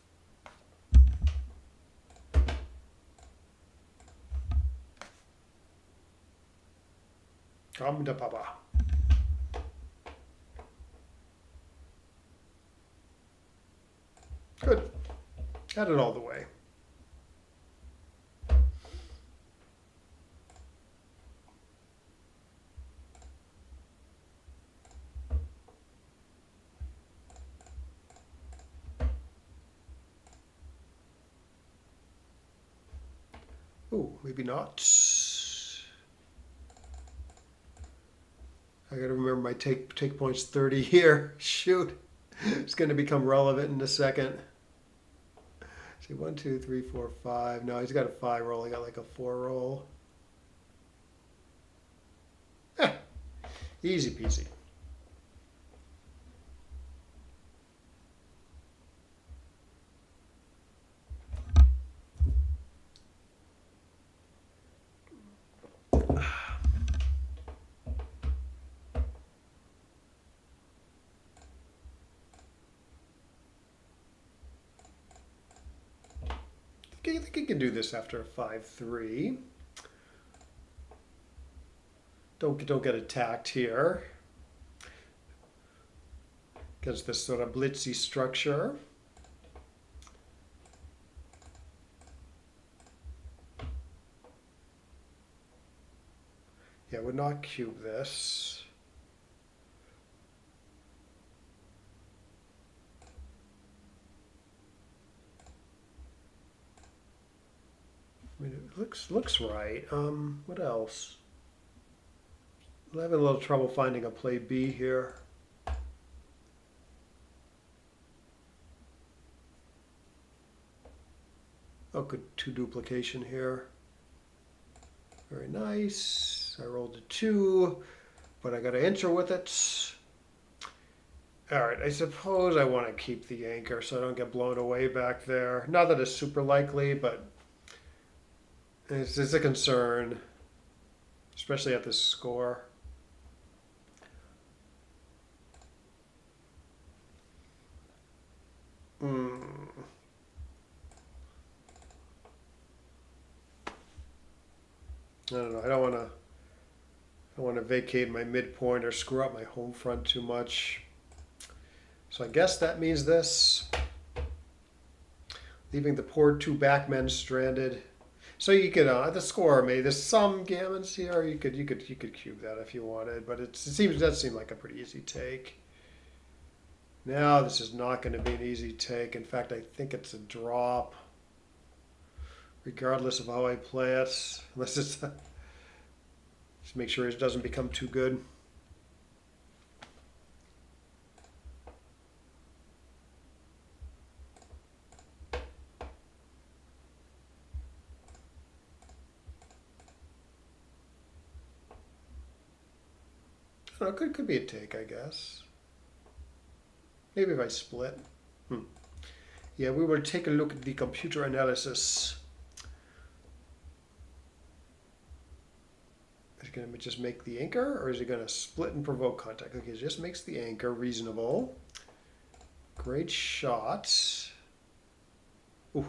Speaker 1: Come to Papa. Good. Had it all the way. Oh, maybe not. I gotta remember my take points 30 here. Shoot. It's gonna become relevant in a second. See, 1, 2, 3, 4, 5. No, he's got a 5 roll. I got like a 4 roll. Easy peasy. I think he can do this after a 5-3. Don't get attacked here against this sort of blitzy structure. Yeah, would not cube this. I mean, it looks right. What else? I'm having a little trouble finding a play B here. Oh, good, 2 duplication here. Very nice. I rolled a 2, but I got to enter with it. All right, I suppose I want to keep the anchor so I don't get blown away back there. Not that it's super likely, but it's a concern, especially at this score. I don't know. I don't want to vacate my midpoint or screw up my home front too much. So I guess that means this. Leaving the poor 2 backmen stranded. So you could the score maybe there's some gammons here. You could cube that if you wanted, but it does seem like a pretty easy take. Now this is not going to be an easy take. In fact, I think it's a drop, regardless of how I play it. Unless it's just make sure it doesn't become too good. I don't know, could be a take, I guess. Maybe if I split. Yeah, we will take a look at the computer analysis. Is it going to just make the anchor, or is it going to split and provoke contact? Okay, it just makes the anchor reasonable. Great shot. Ooh.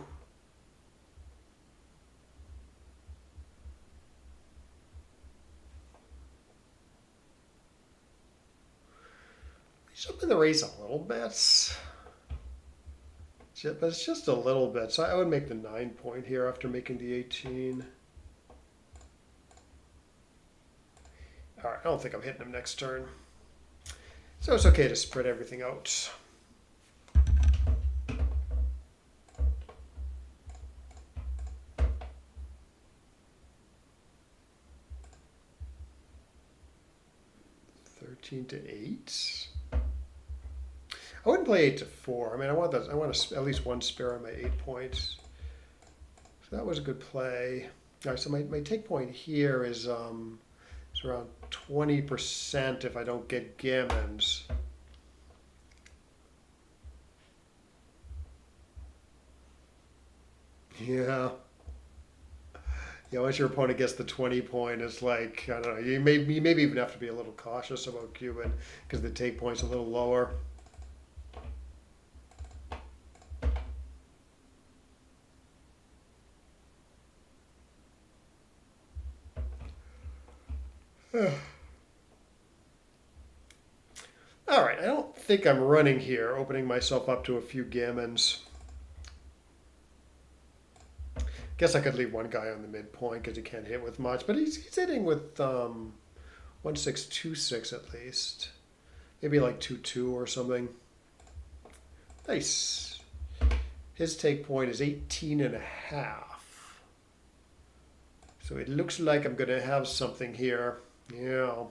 Speaker 1: He's up in the race a little bit. But it's just a little bit. So I would make the 9 point here after making the 18. All right, I don't think I'm hitting him next turn. So it's okay to spread everything out. To 8. I wouldn't play 8 to 4. I mean, I want at least 1 spare on my 8 points. So that was a good play. All right, so my take point here is it's around 20% if I don't get gammons. Yeah. Yeah, once your opponent gets the 20 point, it's like, I don't know, you maybe even have to be a little cautious about cubing because the take point's a little lower. All right, I don't think I'm running here, opening myself up to a few gammons. Guess I could leave one guy on the midpoint because he can't hit with much, but he's hitting with 1626 at least. Maybe like 22 or something. Nice. His take point is 18.5. So it looks like I'm going to have something here. Yeah.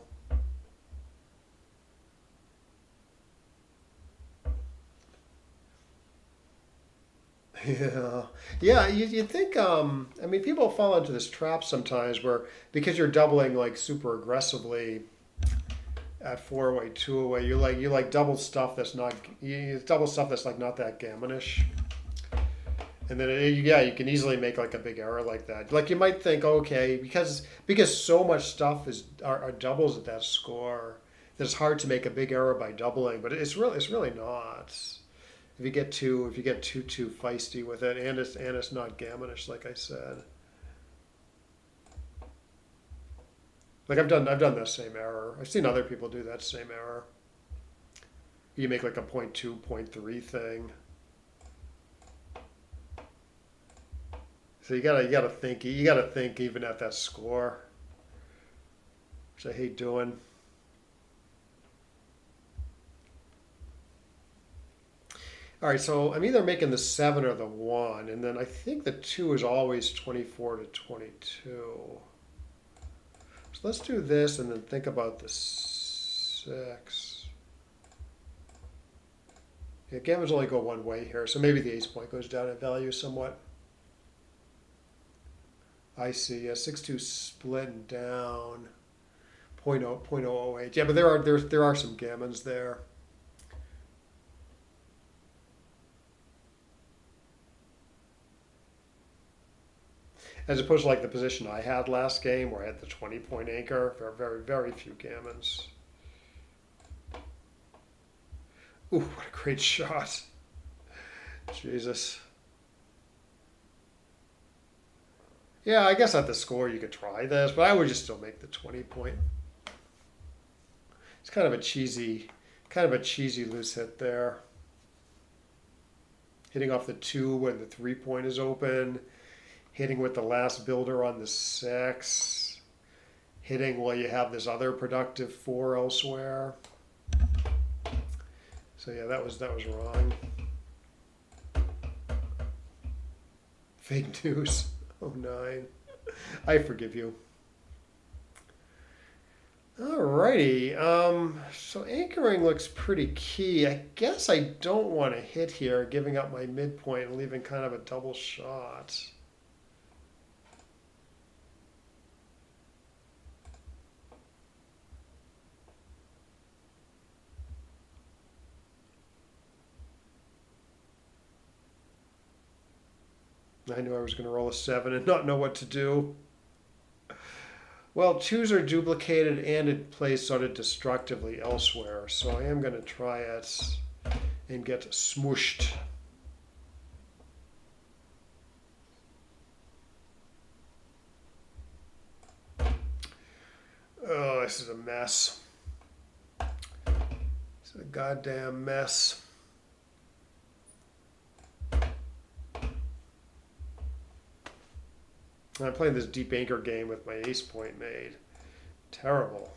Speaker 1: Yeah. You'd think. I mean, people fall into this trap sometimes where because you're doubling like super aggressively at 4-away, 2-away, you like double stuff that's not double stuff that's like not that gammonish. And then you can easily make like a big error like that. Like you might think, okay, because so much stuff are doubles at that score, that it's hard to make a big error by doubling. But it's really not. If you get too feisty with it, and it's not gammonish, like I said. Like I've done that same error. I've seen other people do that same error. You make like a 0.2, 0.3 thing. So you gotta think even at that score, which I hate doing. All right, so I'm either making the 7 or the 1, and then I think the 2 is always 24 to 22. So let's do this and then think about the 6. Yeah, gammons only go one way here, so maybe the ace point goes down in value somewhat. I see, yeah, 6-2 splitting down. 0.008. Yeah, but there are some gammons there. As opposed to like the position I had last game where I had the 20-point anchor. Very, very few gammons. Ooh, what a great shot. Jesus. Yeah, I guess at the score you could try this, but I would just still make the 20-point. It's kind of a cheesy loose hit there. Hitting off the 2 when the 3-point is open. Hitting with the last builder on the 6. Hitting while you have this other productive 4 elsewhere. So yeah, that was wrong. Fake deuce. Oh, 9. I forgive you. Alrighty. So anchoring looks pretty key. I guess I don't want to hit here, giving up my midpoint and leaving kind of a double shot. I knew I was going to roll a 7 and not know what to do. Well, 2s are duplicated and it plays sort of destructively elsewhere, so I am going to try it and get smooshed. Oh, this is a mess. This is a goddamn mess. I'm playing this deep anchor game with my ace point made. Terrible.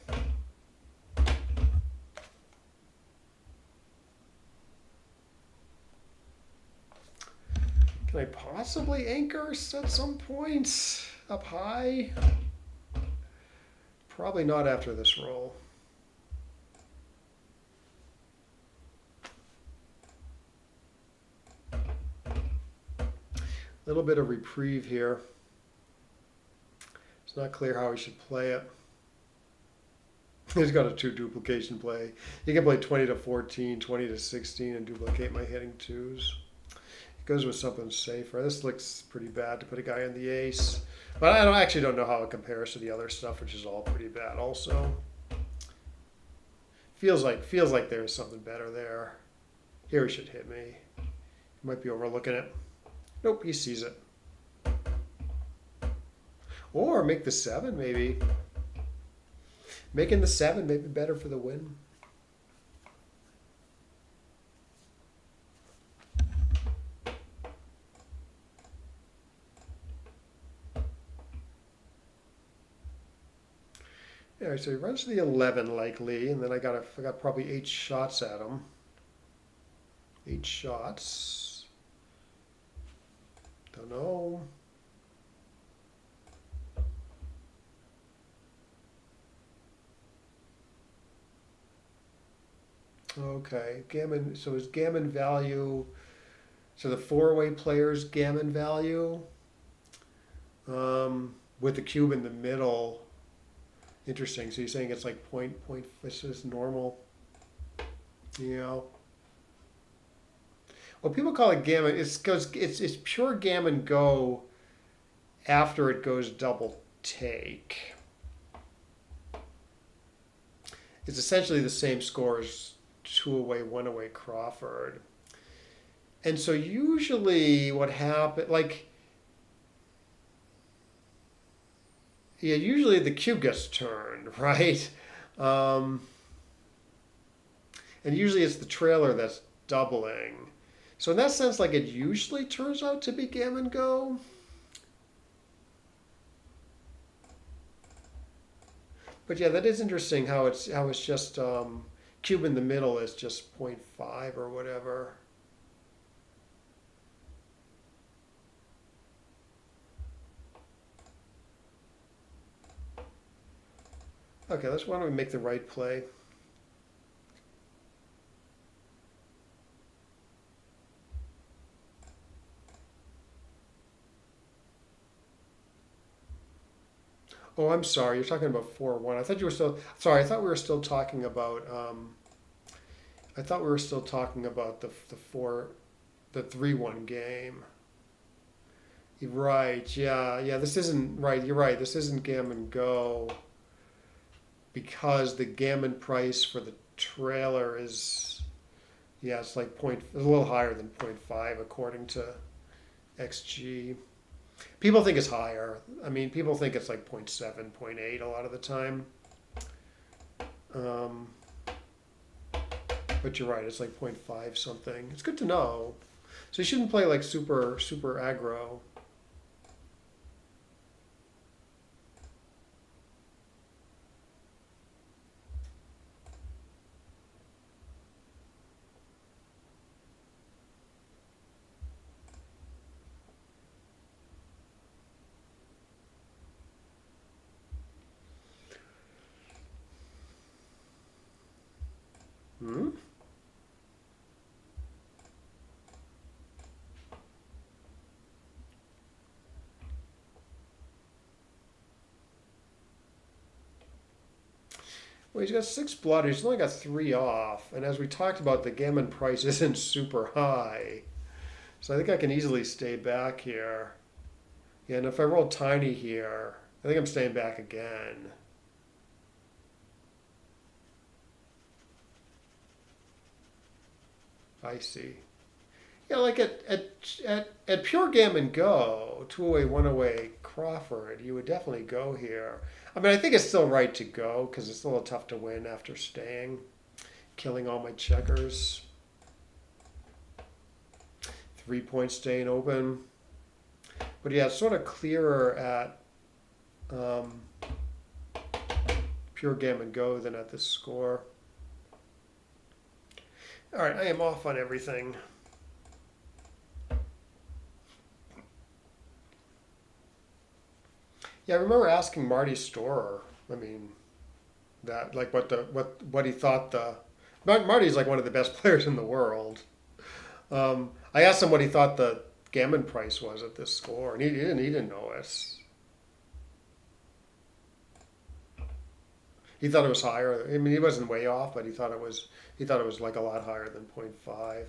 Speaker 1: Can I possibly anchor at some point up high? Probably not after this roll. A little bit of reprieve here. It's not clear how he should play it. He's got a 2 duplication play. He can play 20 to 14, 20 to 16, and duplicate my hitting 2s. He goes with something safer. This looks pretty bad to put a guy in the ace. But I actually don't know how it compares to the other stuff, which is all pretty bad also. Feels like there's something better there. Here he should hit me. He might be overlooking it. Nope, he sees it. Or make the 7, maybe. Making the 7 may be better for the win. Yeah, so he runs to the 11 likely, and then I got probably 8 shots at him. 8 shots. Don't know. Okay, gammon. So is gammon value? So the 4-way player's gammon value, with the cube in the middle. Interesting. So you're saying it's like point. It's just normal. Yeah. Well, people call it gammon. It's because it's pure gammon go after it goes double take. It's essentially the same score as 2-away, 1-away Crawford. And so usually what happens, usually the cube gets turned, right? And usually it's the trailer that's doubling. So in that sense, it usually turns out to be gammon go. But yeah, that is interesting how it's just cube in the middle is just 0.5 or whatever. Okay, why don't we make the right play? Oh, I'm sorry. You're talking about 4-1. I thought you were still. Sorry, I thought we were still talking about. I thought we were still talking about the 3-1 game. Right. Yeah. Yeah. This isn't right. You're right. This isn't Gammon Go because the Gammon price for the trailer is, yeah, it's like it's a little higher than point 0.5 according to XG. People think it's higher. I mean, people think it's like point 0.7, point 0.8 a lot of the time. Um, but you're right, it's like point 0.5 something. It's good to know. So you shouldn't play like super aggro. Hmm? Well, he's got 6 blood. He's only got 3 off. And as we talked about, the Gammon price isn't super high. So I think I can easily stay back here. Yeah, and if I roll tiny here, I think I'm staying back again. I see. Yeah, like at Pure Gammon Go, 2-away, 1-away Crawford, you would definitely go here. I mean, I think it's still right to go because it's a little tough to win after staying, killing all my checkers. 3 points staying open. But yeah, it's sort of clearer at um, Pure Gammon Go than at this score. All right, I am off on everything. Yeah, I remember asking Marty Storer. I mean, that like what he thought Marty's like one of the best players in the world. I asked him what he thought the Gammon price was at this score, and he didn't know it. He thought it was higher. I mean, he wasn't way off, but he thought it was like a lot higher than point 0.5.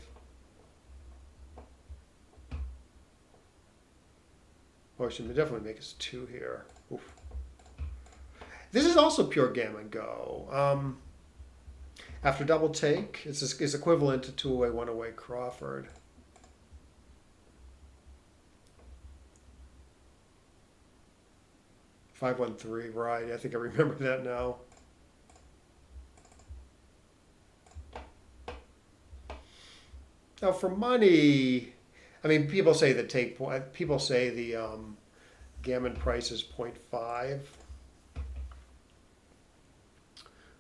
Speaker 1: Oh, I should definitely make us 2 here. Oof. This is also Pure Gammon Go. After double take, it's equivalent to 2-away, 1-away Crawford. Five one three, right? I think I remember that now. Now for money, I mean, people say the people say the Gammon price is point 0.5,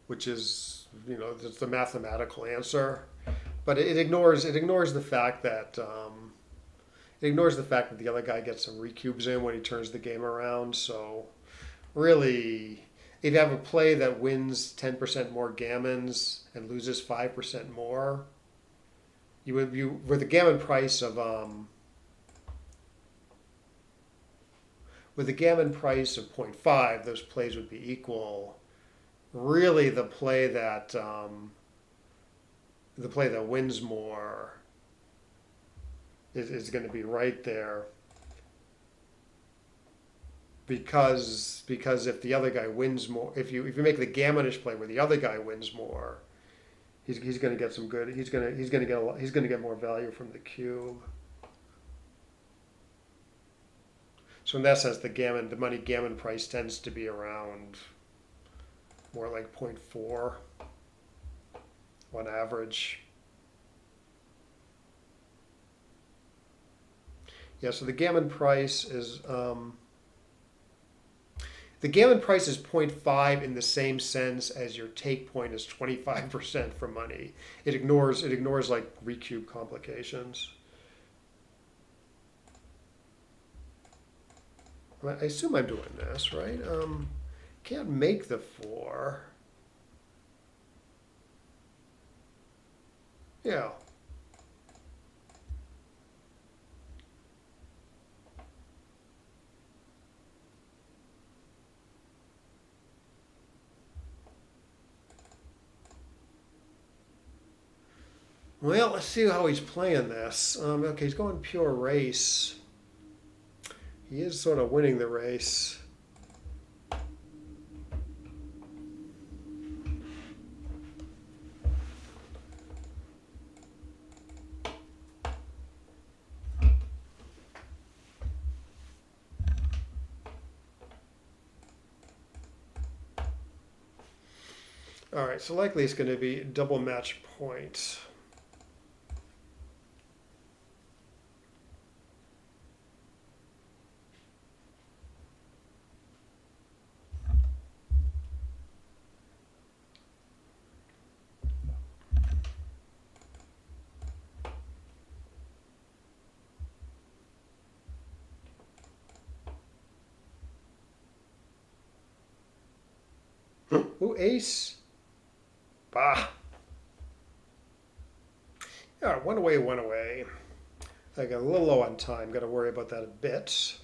Speaker 1: which is it's the mathematical answer, but it ignores the fact that the other guy gets some recubes in when he turns the game around. So really, if you have a play that wins 10% more gammons and loses 5% more, with the gammon price of with the gammon price of point 0.5, those plays would be equal. Really, the play that wins more is going to be right there, because if the other guy wins more, if you make the gammonish play where the other guy wins more, he's going to get some good. He's going to get more value from the cube. So in that sense, the money gammon price tends to be around more like 0.4 on average. Yeah, so the gammon price is 0.5 in the same sense as your take point is 25% for money. It ignores like recube complications. I assume I'm doing this right. Can't make the 4. Yeah. Well, let's see how he's playing this. Okay, he's going pure race. He is sort of winning the race. All right, so likely it's going to be double match point. Ooh, ace. Bah. All right, one away, one away. I got a little low on time. Got to worry about that a bit.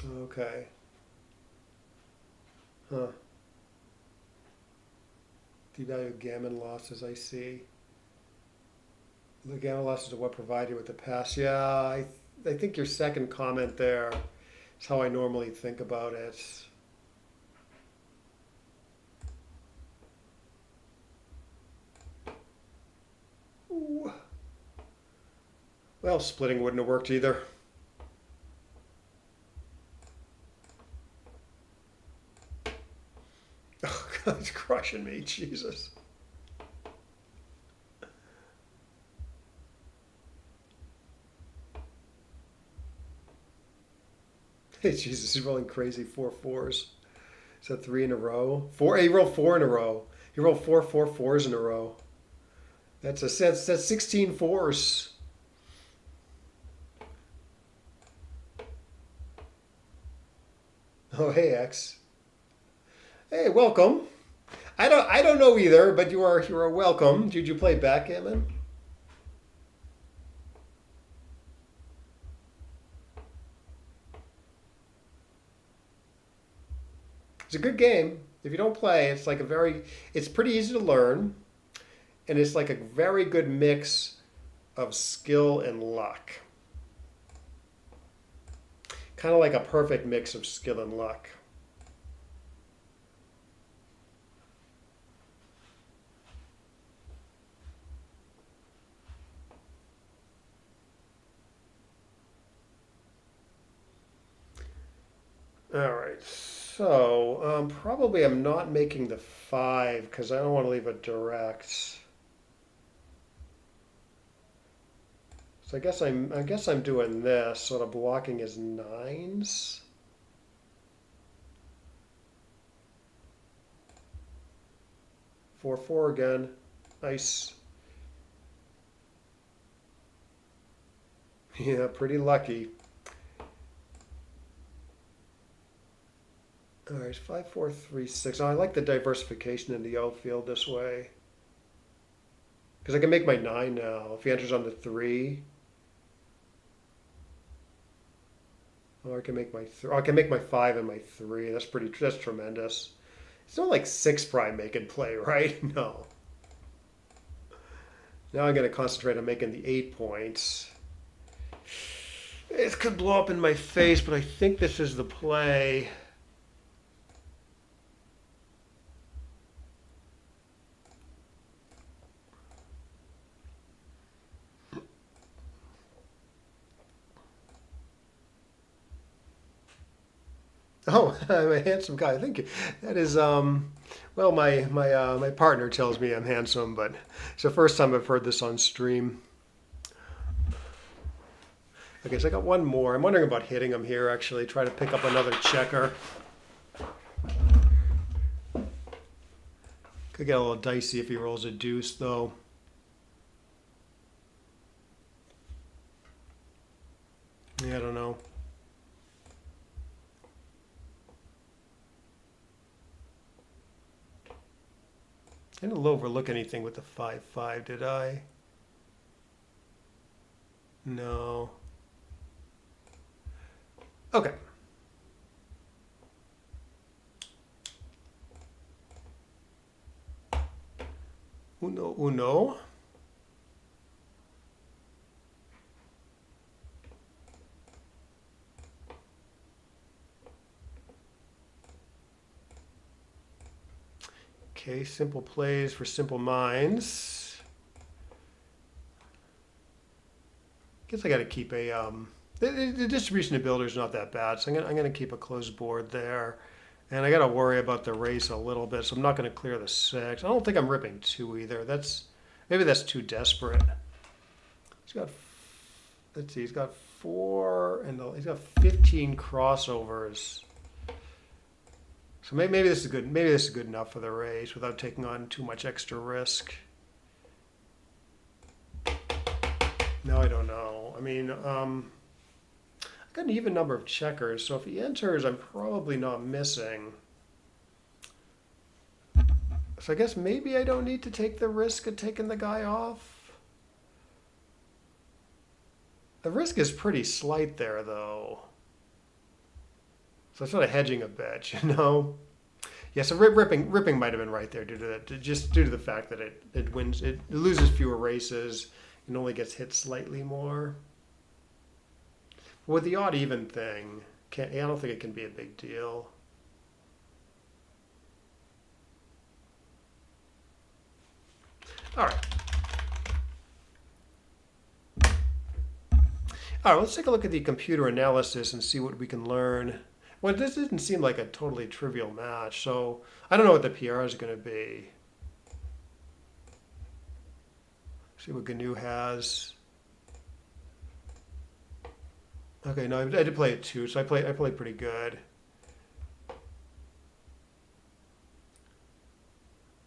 Speaker 1: Okay. Huh. Devalue gammon losses, I see. The gammon losses are what provide you with the pass. Yeah, I think your second comment there is how I normally think about it. Ooh. Well, splitting wouldn't have worked either. Oh, God, he's crushing me, Jesus. Hey, Jesus, he's rolling crazy 4-4s. Is that 3 in a row? 4. He rolled 4 in a row. He rolled 4-4-4s in a row. That's 16 fours. Oh, hey, X. Hey, welcome. I don't know either, but you are welcome. Did you play backgammon? It's a good game. If you don't play, it's like it's pretty easy to learn, and it's like a very good mix of skill and luck. Kind of like a perfect mix of skill and luck. All right, so probably I'm not making the 5 because I don't want to leave it direct. So I guess I'm doing this, sort of blocking his 9s. Four, 4 again. Nice. Yeah, pretty lucky. All right, 5, 4, 3, 6. Oh, I like the diversification in the outfield this way. Because I can make my 9 now. If he enters on the 3. Oh, I can make my I can make my 5 and my 3. That's tremendous. It's not like 6 prime make and play, right? No. Now I'm going to concentrate on making the 8 points. It could blow up in my face, but I think this is the play. Oh, I'm a handsome guy. Thank you. That is, well, my partner tells me I'm handsome, but it's the first time I've heard this on stream. Okay, so I got one more. I'm wondering about hitting him here, actually. Try to pick up another checker. Could get a little dicey if he rolls a deuce, though. Yeah, I don't know. I didn't overlook anything with the 5-5, did I? No. Okay. Uno, uno. Okay, simple plays for simple minds. Guess I got to keep a the distribution of builders is not that bad, so I'm gonna keep a closed board there, and I got to worry about the race a little bit, so I'm not gonna clear the 6. I don't think I'm ripping 2 either. Maybe that's too desperate. He's got, let's see, he's got 4 and he's got 15 crossovers. So maybe this is good. Maybe this is good enough for the race without taking on too much extra risk. No, I don't know. I mean, I've got an even number of checkers, so if he enters, I'm probably not missing. So I guess maybe I don't need to take the risk of taking the guy off. The risk is pretty slight there, though. So it's sort of hedging a bit, you know. Yeah, so ripping might have been right there due to that, just due to the fact that it wins, it loses fewer races and only gets hit slightly more. With the odd even thing, I don't think it can be a big deal. All right. All right, let's take a look at the computer analysis and see what we can learn. Well, this didn't seem like a totally trivial match, so I don't know what the PR is going to be. See what GNU has. Okay, no, I did play it 2, so I played pretty good.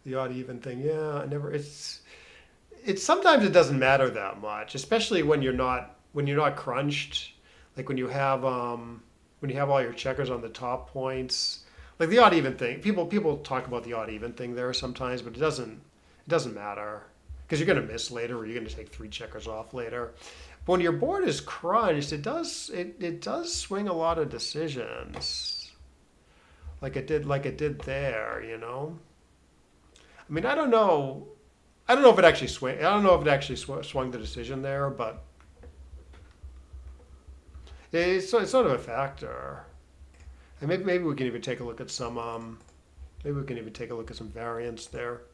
Speaker 1: The odd even thing, yeah, it's sometimes it doesn't matter that much, especially when you're not crunched, like when you have all your checkers on the top points, like the odd even thing. People talk about the odd even thing there sometimes, but it doesn't matter because you're going to miss later, or you're going to take 3 checkers off later. But when your board is crunched, it does swing a lot of decisions, like it did there, you know. I mean, I don't know if it actually swung. I don't know if it actually swung the decision there, but it's sort of a factor. And maybe we can even take a look at some. Maybe we can even take a look at some variants there.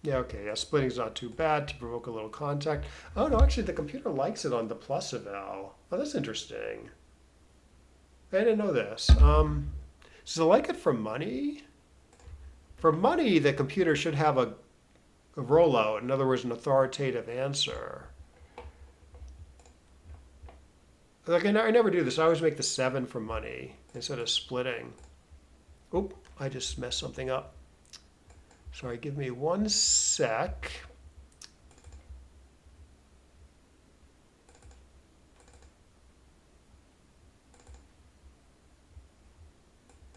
Speaker 1: Yeah, okay. Yeah, splitting's not too bad to provoke a little contact. Oh no, actually, the computer likes it on the plus eval. Oh, that's interesting. I didn't know this. Does it like it for money? For money, the computer should have a rollout. In other words, an authoritative answer. Like I never do this. I always make the 7 for money instead of splitting. Oop, I just messed something up. Sorry, give me 1 sec.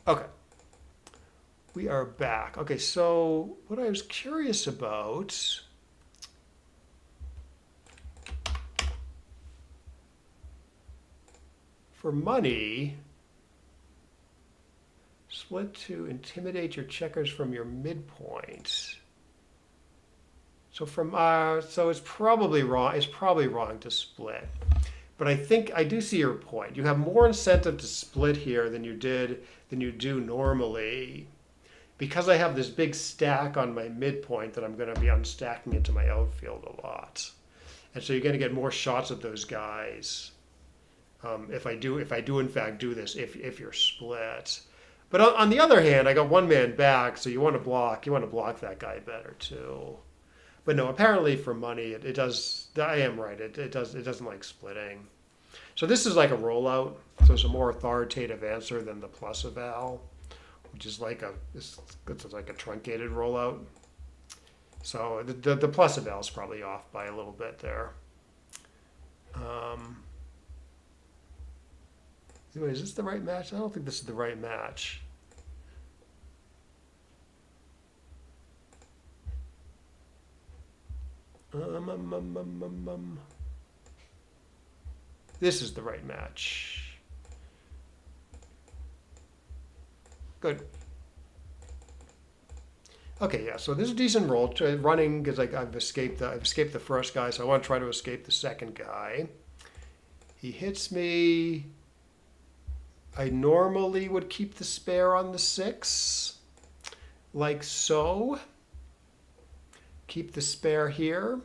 Speaker 1: Okay. We are back. Okay, so what I was curious about, for money, split to intimidate your checkers from your midpoint. So so it's probably wrong. It's probably wrong to split. But I think I do see your point. You have more incentive to split here than you do normally, because I have this big stack on my midpoint that I'm going to be unstacking into my outfield a lot. And so you're going to get more shots at those guys if I do in fact do this, if you're split. But on the other hand, I got 1 man back, so you want to block that guy better too. But no, apparently for money it does. I am right. It doesn't like splitting. So this is like a rollout. So it's a more authoritative answer than the plus eval, which is like it's like a truncated rollout. So the plus eval is probably off by a little bit there. Wait, is this the right match? I don't think this is the right match. This is the right match. Good. Okay, yeah. So this is a decent roll. Running because I've escaped the first guy, so I want to try to escape the second guy. He hits me. I normally would keep the spare on the 6, like so. Keep the spare here.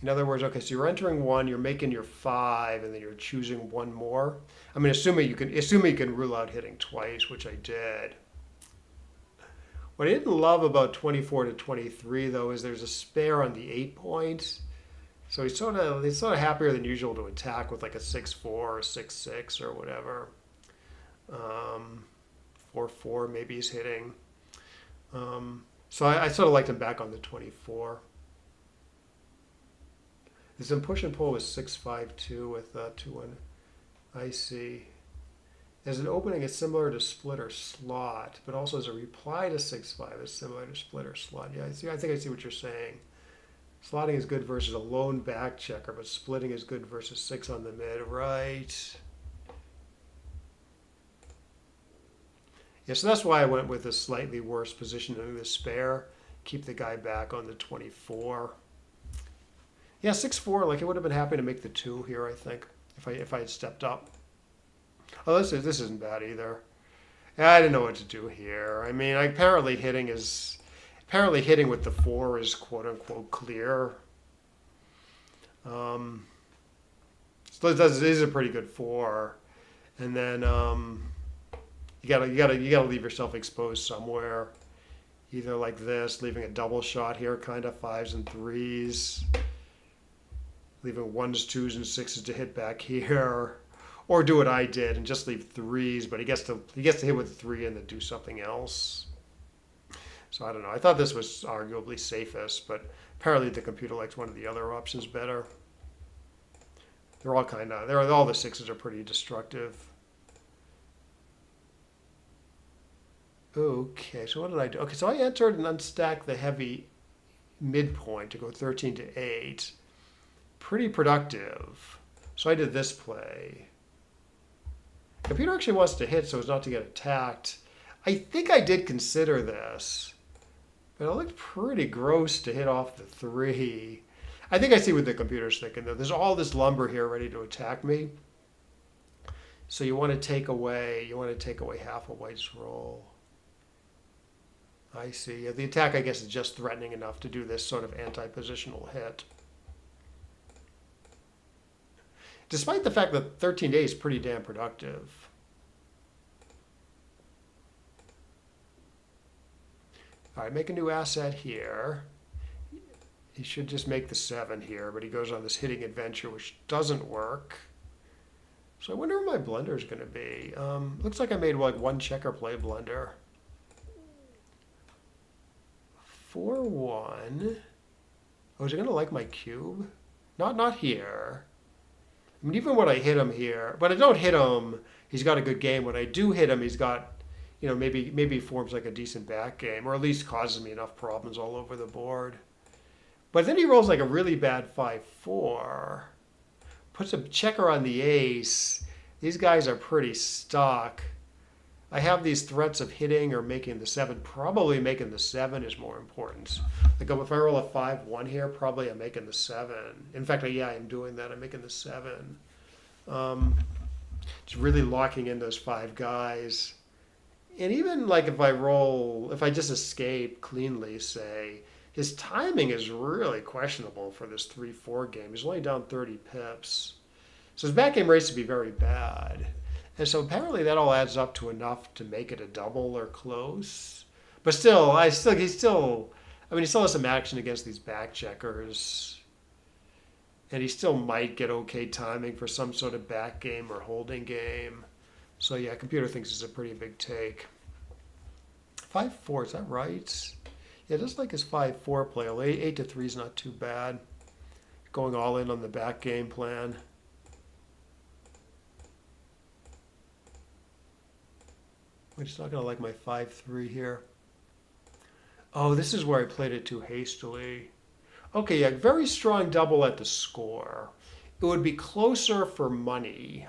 Speaker 1: In other words, okay, so you're entering 1, you're making your 5, and then you're choosing 1 more. I mean, assuming you can rule out hitting twice, which I did. What I didn't love about 24 to 23 though is there's a spare on the 8 point. So he's sort of happier than usual to attack with like a 6-4 or 6-6 or whatever. 4-4 maybe he's hitting. So I sort of liked him back on the 24. There's some push and pull with 6-5-2 with 2-1. I see. There's an opening that's similar to split or slot, but also as a reply to 6-5 is similar to split or slot. Yeah, I see. I think I see what you're saying. Slotting is good versus a lone back checker, but splitting is good versus 6 on the mid. Right. Yeah, so that's why I went with a slightly worse position than the spare. Keep the guy back on the 24. Yeah, 6-4, like I would have been happy to make the 2 here, I think, if I had stepped up. Oh, this isn't bad either. Yeah, I didn't know what to do here. I mean, apparently hitting with the 4 is quote unquote clear. So this is a pretty good 4, and then you gotta leave yourself exposed somewhere, either like this, leaving a double shot here, kind of 5s and 3s, leaving 1s, 2s, and 6s to hit back here. Or do what I did and just leave 3s, but he gets to hit with 3 and then do something else. So I don't know. I thought this was arguably safest, but apparently the computer likes one of the other options better. All the 6s are pretty destructive. Okay, so what did I do? Okay, so I entered and unstacked the heavy midpoint to go 13 to 8. Pretty productive. So I did this play. Computer actually wants to hit so as not to get attacked. I think I did consider this, but it looked pretty gross to hit off the 3. I think I see what the computer's thinking though. There's all this lumber here ready to attack me. So you want to take away half a white's roll. I see. The attack, I guess, is just threatening enough to do this sort of anti-positional hit. Despite the fact that 13 days is pretty damn productive. All right, make a new asset here. He should just make the 7 here, but he goes on this hitting adventure, which doesn't work. So I wonder where my blunder is going to be. Looks like I made like 1 checker play blunder. 4-1. Oh, is he going to like my cube? Not here. I mean, even when I hit him here, when I don't hit him, he's got a good game. When I do hit him, he's got, maybe he forms like a decent back game, or at least causes me enough problems all over the board. But then he rolls like a really bad 5-4, puts a checker on the ace. These guys are pretty stuck. I have these threats of hitting or making the 7. Probably making the 7 is more important. Like if I roll a 5-1 here, probably I'm making the 7. In fact, yeah, I'm doing that. I'm making the 7. Just really locking in those 5 guys. And even like if I just escape cleanly, say, his timing is really questionable for this 3-4 game. He's only down 30 pips. So his back game race would be very bad. And so apparently that all adds up to enough to make it a double or close. But still, he still has some action against these back checkers. And he still might get okay timing for some sort of back game or holding game. So yeah, computer thinks it's a pretty big take. 5-4, is that right? Yeah, just like his 5-4 play. 8-3 is not too bad. Going all in on the back game plan. We're just not going to like my 5-3 here. Oh, this is where I played it too hastily. Okay, yeah, very strong double at the score. It would be closer for money,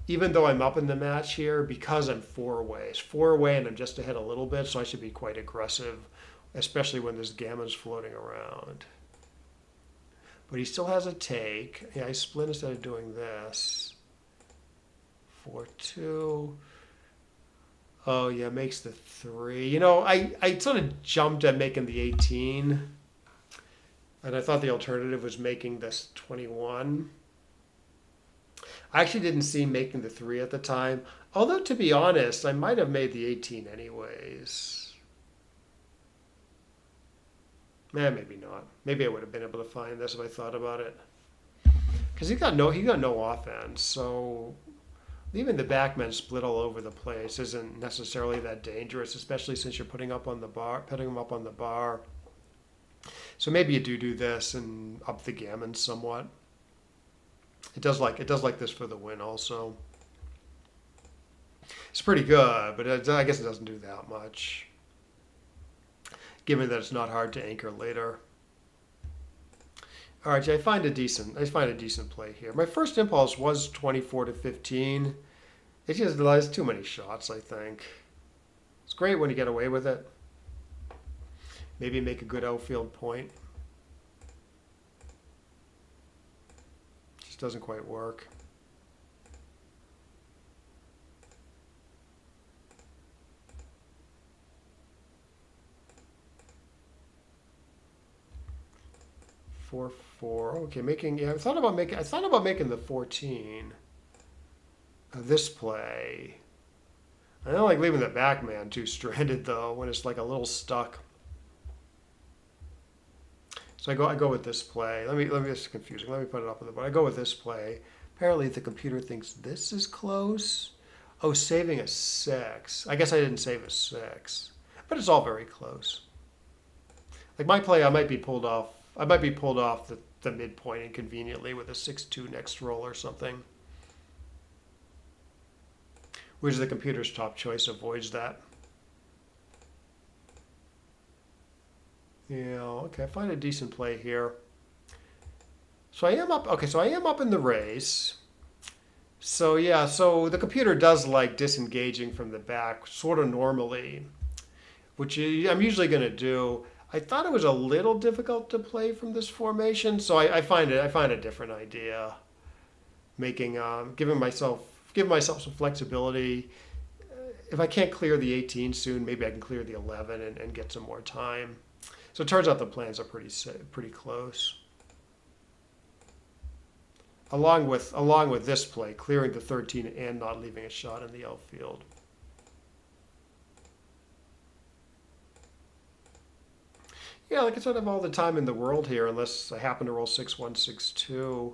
Speaker 1: even though I'm up in the match here, because I'm 4-away. It's 4-away and I'm just ahead a little bit, so I should be quite aggressive, especially when this gammon's floating around. But he still has a take. Yeah, I split instead of doing this. 4-2. Oh, yeah, makes the 3. You know, I sort of jumped at making the 18. And I thought the alternative was making this 21. I actually didn't see making the 3 at the time. Although, to be honest, I might have made the 18 anyways. Maybe not. Maybe I would have been able to find this if I thought about it. Because he got no offense, so even the backmen split all over the place isn't necessarily that dangerous, especially since you're putting him up on the bar. So maybe you do this and up the gammon somewhat. It does like this for the win also. It's pretty good, but I guess it doesn't do that much, given that it's not hard to anchor later. All right, I find a decent play here. My first impulse was 24-15. It just has too many shots, I think. It's great when you get away with it. Maybe make a good outfield point. Just doesn't quite work. Four. Okay, I thought about making the 14. This play. I don't like leaving the back man too stranded though when it's like a little stuck. So I go with this play. Let me. This is confusing. Let me put it up on the board. I go with this play. Apparently the computer thinks this is close. Oh, saving a 6. I guess I didn't save a 6, but it's all very close. Like my play, I might be pulled off the midpoint inconveniently with a 6-2 next roll or something. Which the computer's top choice avoids that. Yeah, okay, I find a decent play here. So I am up, okay, so I am up in the race. So yeah, so the computer does like disengaging from the back sort of normally, which I'm usually going to do. I thought it was a little difficult to play from this formation, so I find a different idea. Giving myself some flexibility. If I can't clear the 18 soon, maybe I can clear the 11 and get some more time. So it turns out the plans are pretty close. Along with this play, clearing the 13 and not leaving a shot in the outfield. Yeah, like I said, I have all the time in the world here, unless I happen to roll 6-1, 6-2.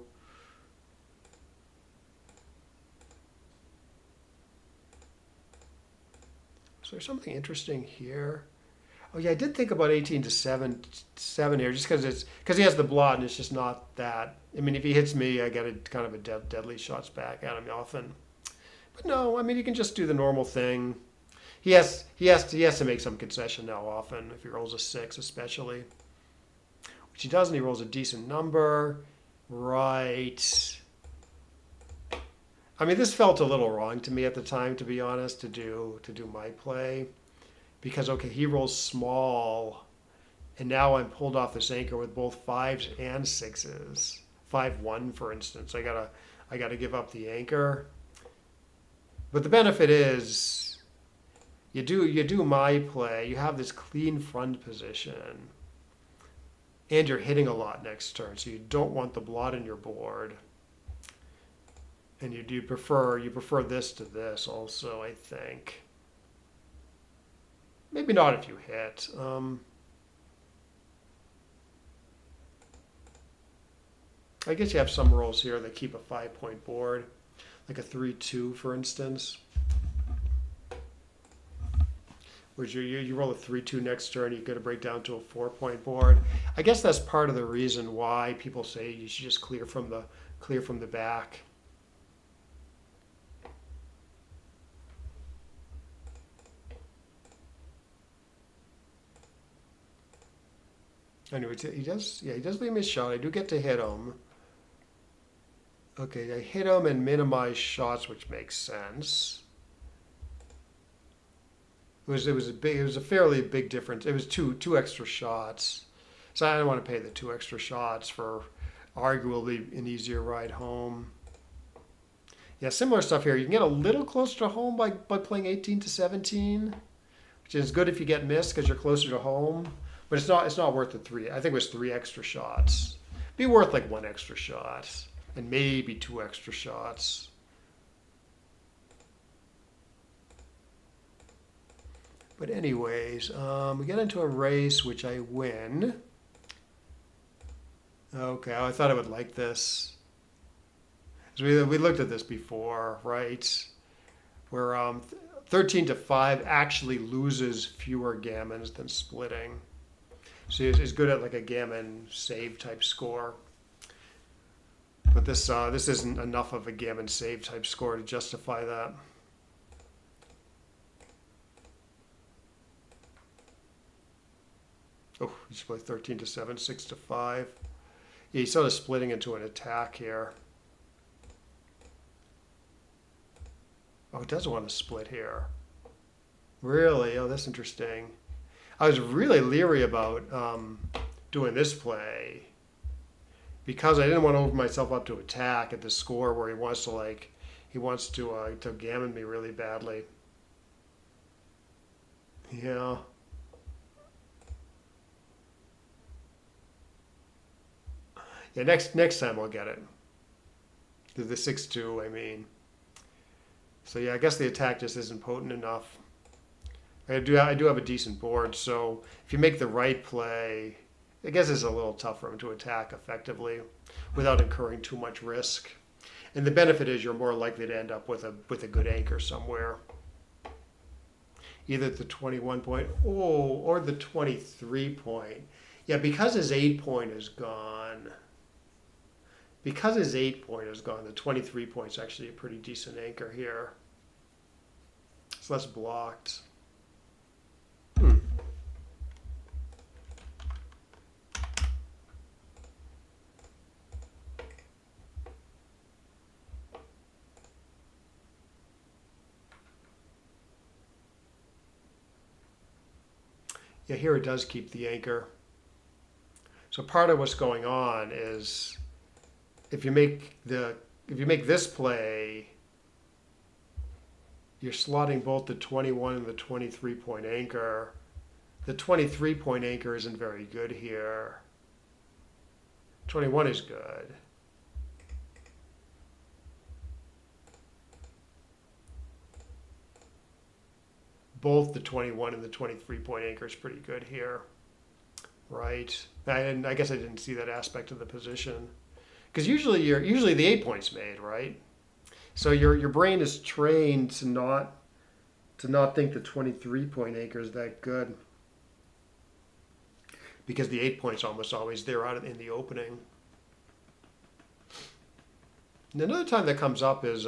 Speaker 1: Is there something interesting here? Oh yeah, I did think about 18-7 here, just because he has the blot and it's just not that. I mean, if he hits me, I get kind of a deadly shots back at him often. But no, I mean, you can just do the normal thing. He has to make some concession now often if he rolls a 6 especially, which he doesn't. He rolls a decent number, right? I mean, this felt a little wrong to me at the time, to be honest, to do my play, because okay, he rolls small, and now I'm pulled off this anchor with both 5s and 6s. 5-1, for instance. I gotta give up the anchor. But the benefit is, you do my play. You have this clean front position, and you're hitting a lot next turn, so you don't want the blot in your board. And you prefer this to this also, I think. Maybe not if you hit. I guess you have some rolls here that keep a 5-point board, like a 3-2, for instance. Where you roll a 3-2 next turn, you got to break down to a 4-point board. I guess that's part of the reason why people say you should just clear from the back. Anyway, he does leave me a shot. I do get to hit him. Okay, I hit him and minimize shots, which makes sense. It was a fairly big difference. It was two extra shots. So I don't want to pay the 2 extra shots for arguably an easier ride home. Yeah, similar stuff here. You can get a little closer to home by playing 18 to 17, which is good if you get missed because you're closer to home. But it's not worth the 3. I think it was 3 extra shots. Be worth like 1 extra shot and maybe 2 extra shots. But anyways, we get into a race which I win. Okay, I thought I would like this. We looked at this before, right? Where 13 to 5 actually loses fewer gammons than splitting. So it's good at like a gammon save type score. But this isn't enough of a gammon save type score to justify that. Oh, you should play 13 to 7, 6 to 5. Yeah, he's sort of splitting into an attack here. Oh, it does want to split here. Really? Oh, that's interesting. I was really leery about doing this play because I didn't want to open myself up to attack at the score where he wants to gammon me really badly. Yeah. Yeah, next time I'll get it. The 6-2, I mean. So yeah, I guess the attack just isn't potent enough. I do have a decent board, so if you make the right play, I guess it's a little tough for him to attack effectively without incurring too much risk. And the benefit is you're more likely to end up with a good anchor somewhere. Either the 21 point or the 23 point. Yeah, because his 8 point is gone. Because his 8 point is gone, the 23 point is actually a pretty decent anchor here. It's less blocked. Yeah, here it does keep the anchor. So part of what's going on is if you make this play, you're slotting both the 21 and the 23 point anchor. The 23 point anchor isn't very good here. 21 is good. Both the 21 and the 23 point anchor is pretty good here, right? I guess I didn't see that aspect of the position. Because usually the 8 point's made, right? So your brain is trained to not think the 23 point anchor is that good. Because the 8 point's almost always there out in the opening. And another time that comes up is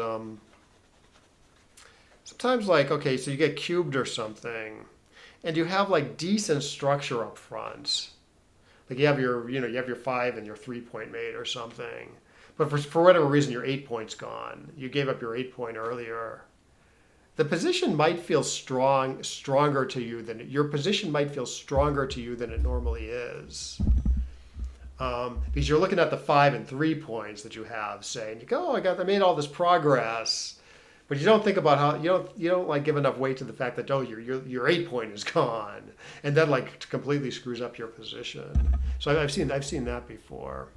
Speaker 1: sometimes like, okay, so you get cubed or something, and you have like decent structure up front. Like you have your 5 and your 3 point made or something. But for whatever reason, your 8 point's gone. You gave up your 8 point earlier. The position might feel stronger to you than it normally is. Because you're looking at the 5 and 3 points that you have, say, and you go, oh, I made all this progress. But you don't think about how you don't like give enough weight to the fact that your 8 point is gone, and that like completely screws up your position. So I've seen that before.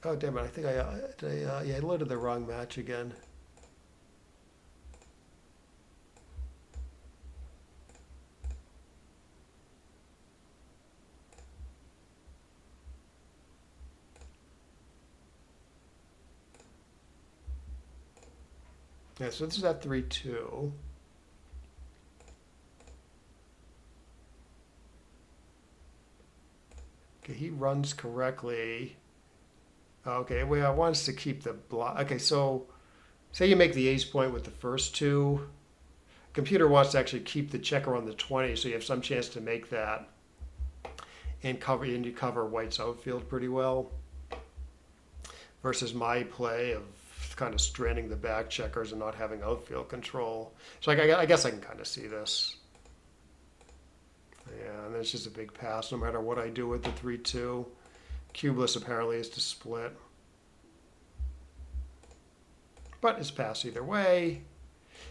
Speaker 1: Oh damn it! I think I loaded the wrong match again. Yeah, so this is at 3-2. Okay, he runs correctly. Okay, well, I want us to keep the block. Okay, so say you make the ace point with the first two. computer wants to actually keep the checker on the 20, so you have some chance to make that and you cover white's outfield pretty well. Versus my play of kind of stranding the back checkers and not having outfield control. So I guess I can kind of see this. Yeah, and it's just a big pass no matter what I do with the 3-2. Cubeless apparently is to split. But it's pass either way.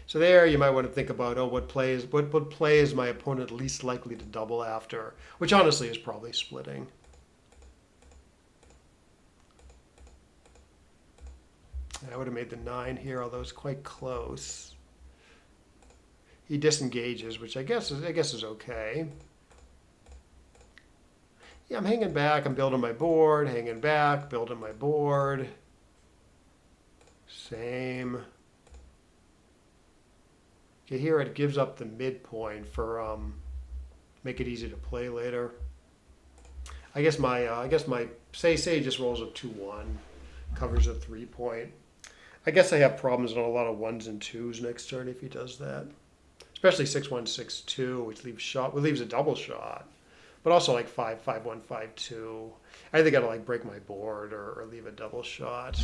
Speaker 1: So there you might want to think about, oh, what play is my opponent least likely to double after? Which honestly is probably splitting. I would have made the 9 here, although it's quite close. He disengages, which I guess is okay. Yeah, I'm hanging back. I'm building my board, hanging back, building my board. Same. Okay, here it gives up the midpoint for make it easy to play later. I guess my say he just rolls a 2-1, covers a 3-point. I guess I have problems on a lot of 1s and 2s next turn if he does that. Especially 6-1, 6-2, which leaves a double shot. But also like 5-5-1, 5-2. I think I gotta like break my board or leave a double shot.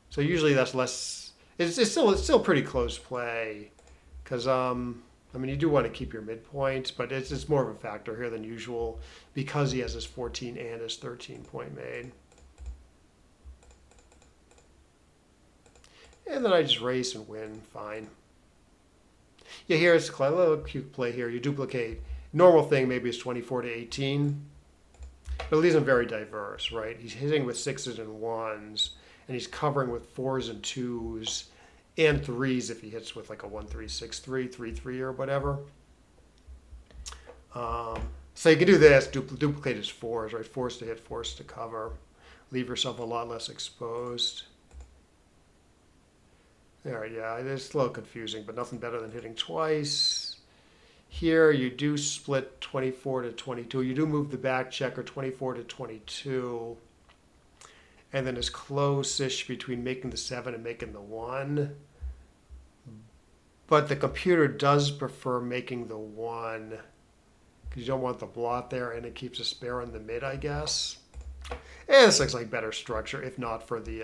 Speaker 1: So usually that's less. It's still pretty close play, because I mean you do want to keep your midpoint, but it's more of a factor here than usual because he has his 14 and his 13-point made. And then I just race and win, fine. Yeah, here it's a little cute play here. You duplicate. Normal thing maybe is 24 to 18. But it leaves him very diverse, right? He's hitting with 6s and 1s, and he's covering with 4s and 2s, and 3s if he hits with like a 1-3, 6-3, 3-3 or whatever. So you can do this, duplicate his 4s, right? 4s to hit, 4s to cover. Leave yourself a lot less exposed. There, yeah, it's a little confusing, but nothing better than hitting twice. Here you do split 24 to 22. You do move the back checker 24 to 22. And then it's close-ish between making the 7 and making the 1. But the computer does prefer making the 1 because you don't want the blot there, and it keeps a spare in the mid, I guess. And this looks like better structure, if not for the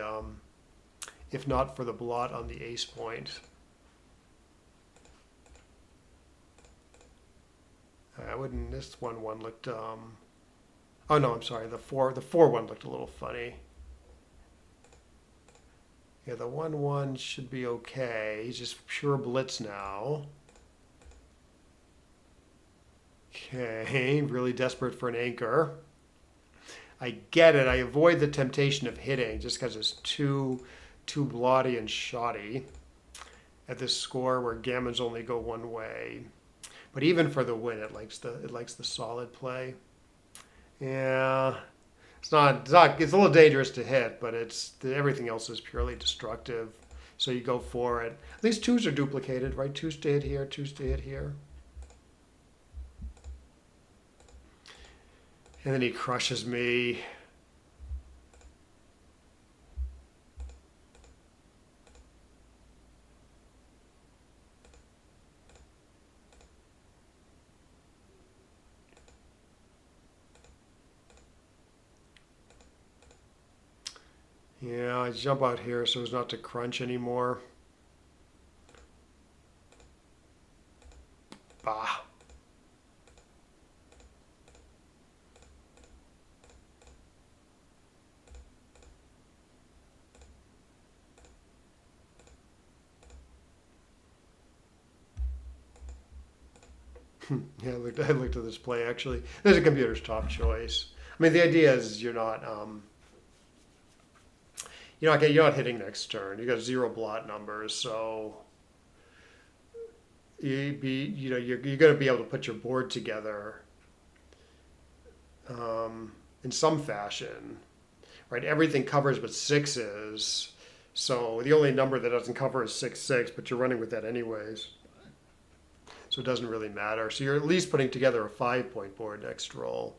Speaker 1: blot on the ace point. I wouldn't. This 1-1 looked. Oh no, I'm sorry. The 4-1 looked a little funny. Yeah, the 1-1 should be okay. He's just pure blitz now. Okay, really desperate for an anchor. I get it. I avoid the temptation of hitting just because it's too blotty and shoddy at this score where gammons only go one way. But even for the win, it likes the solid play. Yeah, it's a little dangerous to hit, but everything else is purely destructive. So you go for it. At least 2s are duplicated, right? 2s to hit here, 2s to hit here. And then he crushes me. Yeah, I jump out here so as not to crunch anymore. Bah. Yeah, I looked at this play actually. There's a computer's top choice. I mean, the idea is you're not hitting next turn. You got 0 blot numbers, so you're going to be able to put your board together in some fashion, right? Everything covers but 6s, so the only number that doesn't cover is 6-6, but you're running with that anyways, so it doesn't really matter. So you're at least putting together a 5-point board next roll.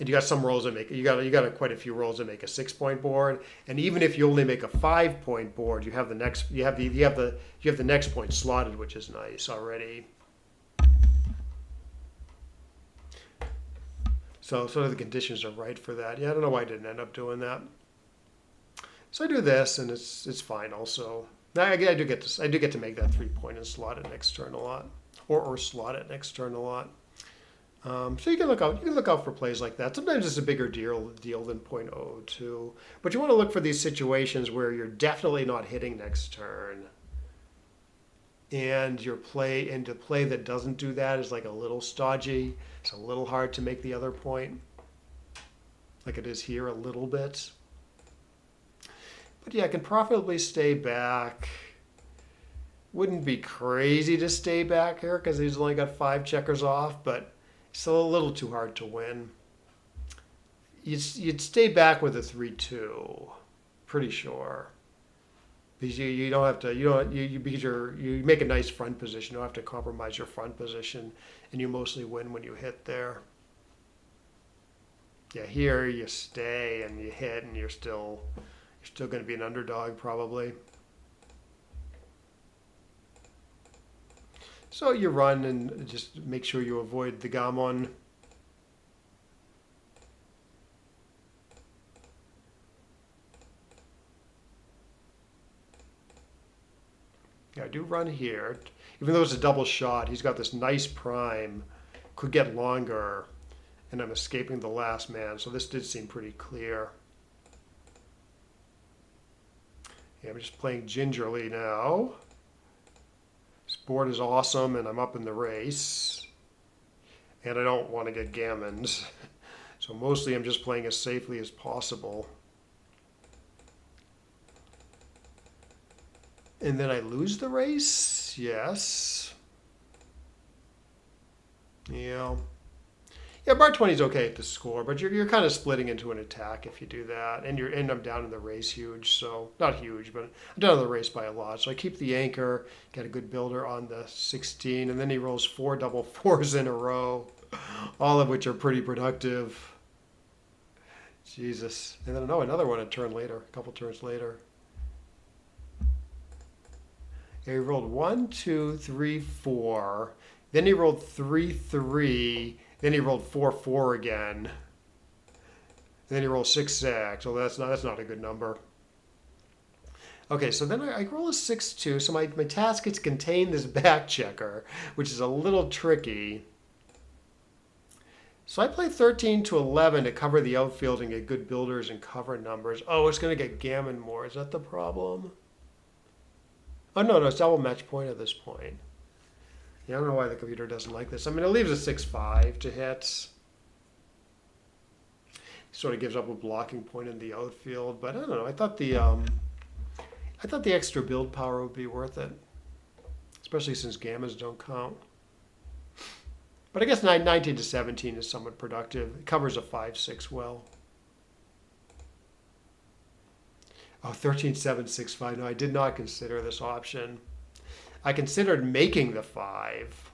Speaker 1: And you got some rolls that make you got quite a few rolls that make a 6-point board. And even if you only make a 5-point board, you have the next point slotted, which is nice already. So sort of the conditions are right for that. Yeah, I don't know why I didn't end up doing that. So I do this, and it's fine. Also, I do get to make that 3-point and slot it next turn a lot, or slot it next turn a lot. So you can look out for plays like that. Sometimes it's a bigger deal than 0.02, but you want to look for these situations where you're definitely not hitting next turn, and to play that doesn't do that is like a little stodgy. It's a little hard to make the other point, like it is here a little bit. But yeah, I can profitably stay back. Wouldn't be crazy to stay back here because he's only got 5 checkers off, but still a little too hard to win. You'd stay back with a 3-2, pretty sure. Because you don't have to because you make a nice front position. You don't have to compromise your front position, and you mostly win when you hit there. Yeah, here you stay and you hit, and you're still going to be an underdog probably. So you run and just make sure you avoid the gammon. Yeah, I do run here. Even though it's a double shot, he's got this nice prime. Could get longer, and I'm escaping the last man, so this did seem pretty clear. Yeah, I'm just playing gingerly now. This board is awesome, and I'm up in the race. And I don't want to get gammoned. So mostly I'm just playing as safely as possible. And then I lose the race? Yes. Yeah. Yeah, bar 20 is okay at the score, but you're kind of splitting into an attack if you do that. And I'm down in the race huge, so not huge, but I'm down in the race by a lot. So I keep the anchor, get a good builder on the 16, and then he rolls 4 double 4s in a row, all of which are pretty productive. Jesus. And then another one a couple turns later. Yeah, he rolled 1, 2, 3, 4. Then he rolled 3, 3. Then he rolled 4, 4 again. And then he rolled 6, 6. So that's not a good number. Okay, so then I roll a 6, 2. So my task is to contain this back checker, which is a little tricky. So I play 13 to 11 to cover the outfield and get good builders and cover numbers. Oh, it's going to get gammon more. Is that the problem? Oh, no, it's double match point at this point. Yeah, I don't know why the computer doesn't like this. I mean, it leaves a 6-5 to hit. Sort of gives up a blocking point in the outfield, but I don't know. I thought the extra build power would be worth it, especially since gammons don't count. But I guess 19 to 17 is somewhat productive. It covers a 5-6 well. Oh, 13, 7, 6, 5. No, I did not consider this option. I considered making the 5,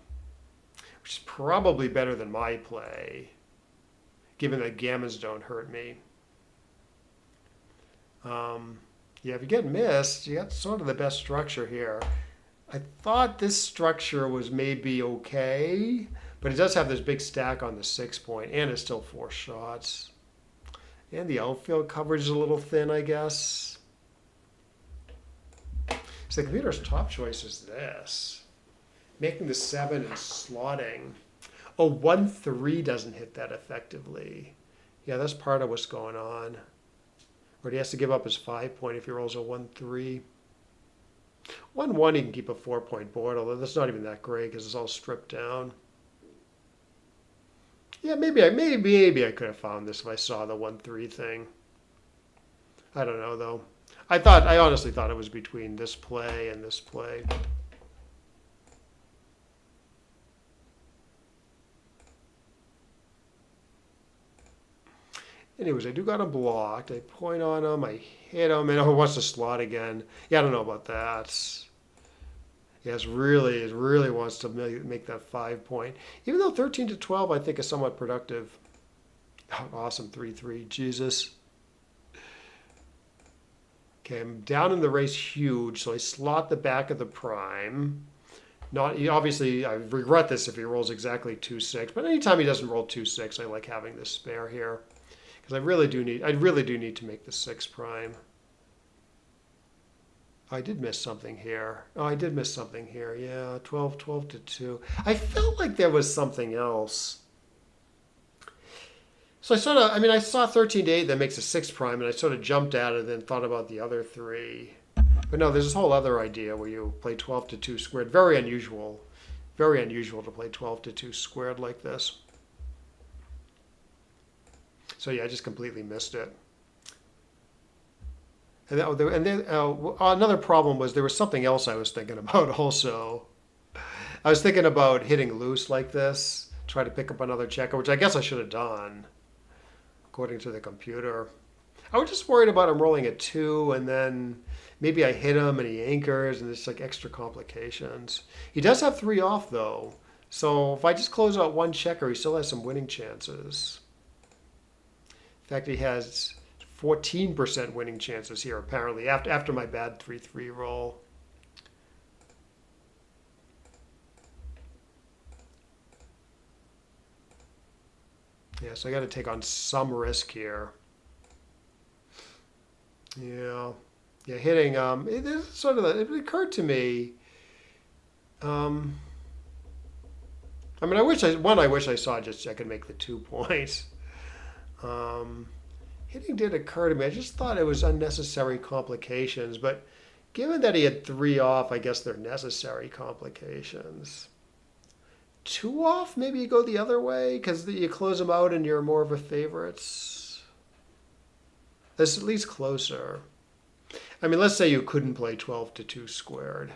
Speaker 1: which is probably better than my play, given that gammons don't hurt me. Yeah, if you get missed, you got sort of the best structure here. I thought this structure was maybe okay, but it does have this big stack on the 6 point, and it's still 4 shots. And the outfield coverage is a little thin, I guess. So the computer's top choice is this. Making the 7 and slotting. Oh, 1, 3 doesn't hit that effectively. Yeah, that's part of what's going on. Or he has to give up his 5 point if he rolls a 1, 3. 1, 1 he can keep a 4 point board, although that's not even that great because it's all stripped down. Yeah, maybe I could have found this if I saw the 1, 3 thing. I don't know though. I honestly thought it was between this play and this play. Anyways, I do got him blocked. I point on him, I hit him, and he wants to slot again. Yeah, I don't know about that. Yeah, it really wants to make that 5 point. Even though 13 to 12 I think is somewhat productive. Oh, awesome, 3-3, Jesus. Okay, I'm down in the race huge, so I slot the back of the prime. Not obviously, I regret this if he rolls exactly 2-6, but anytime he doesn't roll 2-6, I like having this spare here because I really do need to make the 6 prime. Oh, I did miss something here. Oh, I did miss something here. Yeah, 12 to 2. I felt like there was something else. So I saw 13 to 8 that makes a 6 prime, and I sort of jumped at it and then thought about the other 3. But no, there's this whole other idea where you play 12 to 2 squared. Very unusual. Very unusual to play 12 to 2 squared like this. So yeah, I just completely missed it. And then another problem was there was something else I was thinking about also. I was thinking about hitting loose like this, try to pick up another checker, which I guess I should have done, according to the computer. I was just worried about him rolling a 2, and then maybe I hit him and he anchors, and there's like extra complications. He does have 3 off though, so if I just close out 1 checker, he still has some winning chances. In fact, he has 14% winning chances here apparently after my bad 3-3 roll. Yeah, so I got to take on some risk here. Yeah, hitting. It is sort of. It occurred to me. I mean, I wish I saw just I could make the 2 points. Hitting did occur to me. I just thought it was unnecessary complications, but given that he had 3 off, I guess they're necessary complications. 2 off, maybe you go the other way because you close them out and you're more of a favorites. That's at least closer. I mean, let's say you couldn't play 12 to 2 squared.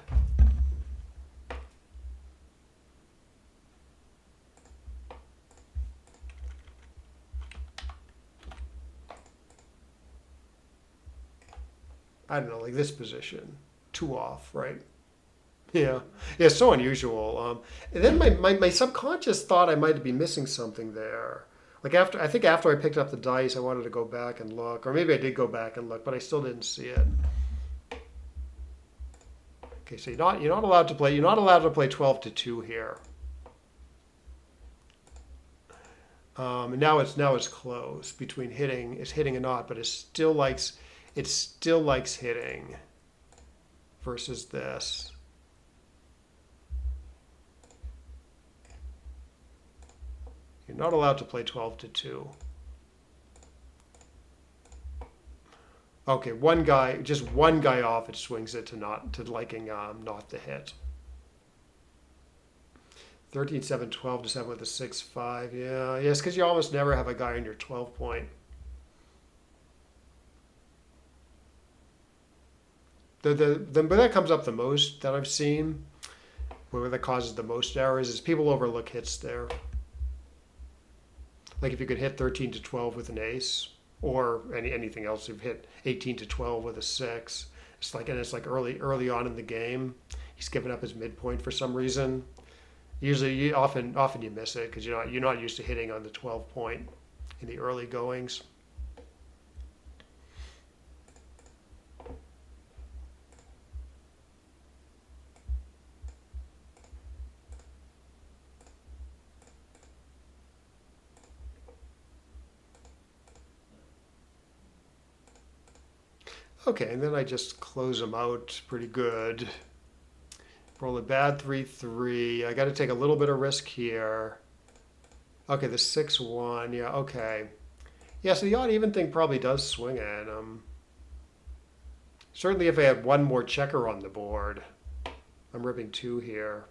Speaker 1: I don't know, like this position, 2 off, right? Yeah, so unusual. And then my subconscious thought I might be missing something there. Like I think after I picked up the dice, I wanted to go back and look, or maybe I did go back and look, but I still didn't see it. Okay, so you're not allowed to play 12 to 2 here. And now it's close between hitting and not, but it still likes hitting versus this. You're not allowed to play 12 to 2. Okay, just one guy off, it swings it to liking not to hit. 13-7, 12 to 7 with a 6-5. Yeah, yes, because you almost never have a guy on your 12 point. But that comes up the most that I've seen, where that causes the most errors, is people overlook hits there. Like if you could hit 13 to 12 with an ace, or anything else, you've hit 18 to 12 with a 6. It's like early on in the game, he's given up his midpoint for some reason. Usually, often you miss it because you're not used to hitting on the 12 point in the early goings. Okay, and then I just close them out pretty good. Roll a bad 3-3. I got to take a little bit of risk here. Okay, the 6-1. Yeah, okay. Yeah, so the odd even thing probably does swing at him. Certainly if I had one more checker on the board. I'm ripping 2 here.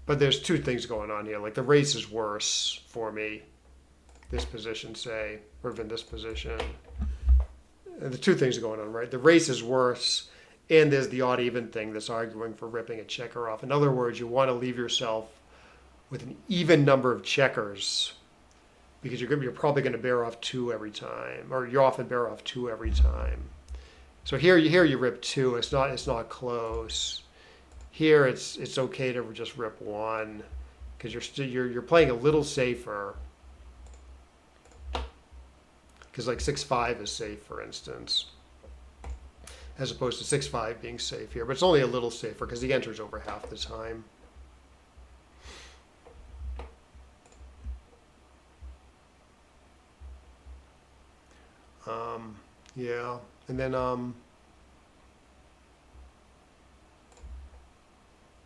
Speaker 1: But there's 2 things going on here. Like the race is worse for me. This position, say, or even this position. The 2 things are going on, right? The race is worse, and there's the odd even thing that's arguing for ripping a checker off. In other words, you want to leave yourself with an even number of checkers because you're probably going to bear off 2 every time, or you often bear off 2 every time. So here you rip 2. It's not close. Here it's okay to just rip 1 because you're playing a little safer. Because like 6-5 is safe, for instance, as opposed to 6-5 being safe here. But it's only a little safer because he enters over half the time. Yeah, and then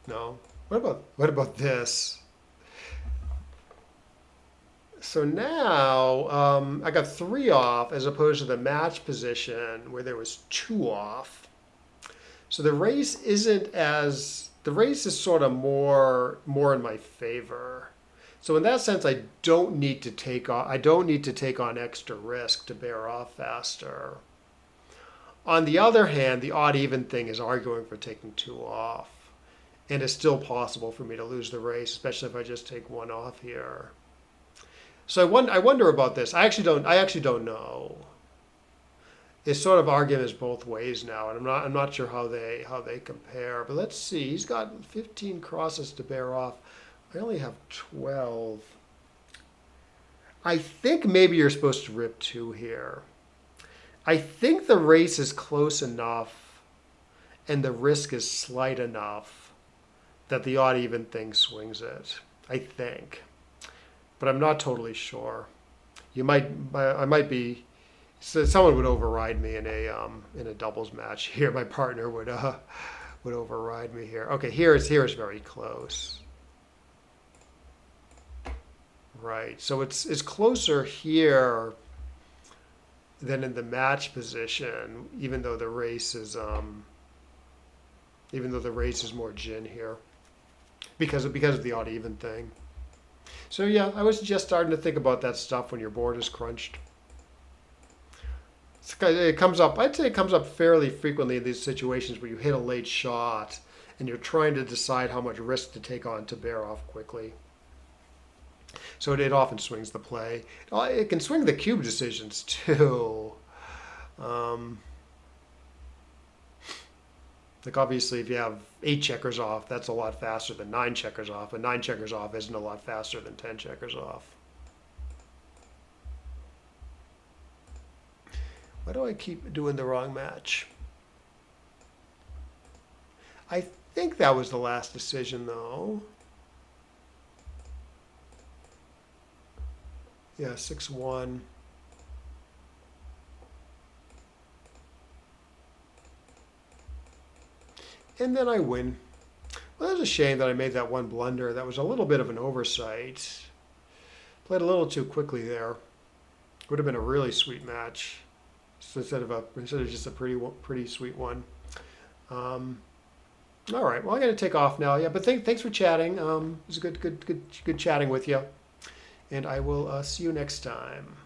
Speaker 1: no. What about this? So now I got 3 off as opposed to the match position where there was 2 off. So the race is sort of more in my favor. So in that sense, I don't need to take on extra risk to bear off faster. On the other hand, the odd even thing is arguing for taking 2 off. And it's still possible for me to lose the race, especially if I just take 1 off here. So I wonder about this. I actually don't know. It's sort of arguments both ways now, and I'm not sure how they compare. But let's see. He's got 15 crosses to bear off. I only have 12. I think maybe you're supposed to rip 2 here. I think the race is close enough and the risk is slight enough that the odd even thing swings it. I think. But I'm not totally sure. I might be. So someone would override me in a doubles match here. My partner would override me here. Okay, here is very close. Right. So it's closer here than in the match position, even though the race is more gin here because of the odd even thing. So yeah, I was just starting to think about that stuff when your board is crunched. It comes up, I'd say it comes up fairly frequently in these situations where you hit a late shot and you're trying to decide how much risk to take on to bear off quickly. So it often swings the play. It can swing the cube decisions too. Like obviously if you have 8 checkers off, that's a lot faster than 9 checkers off, but 9 checkers off isn't a lot faster than 10 checkers off. Why do I keep doing the wrong match? I think that was the last decision though. Yeah, 6-1. And then I win. Well, that's a shame that I made that one blunder. That was a little bit of an oversight. Played a little too quickly there. Would have been a really sweet match instead of just a pretty sweet one. All right. Well, I'm going to take off now. Yeah, but thanks for chatting. It was good chatting with you. And I will see you next time.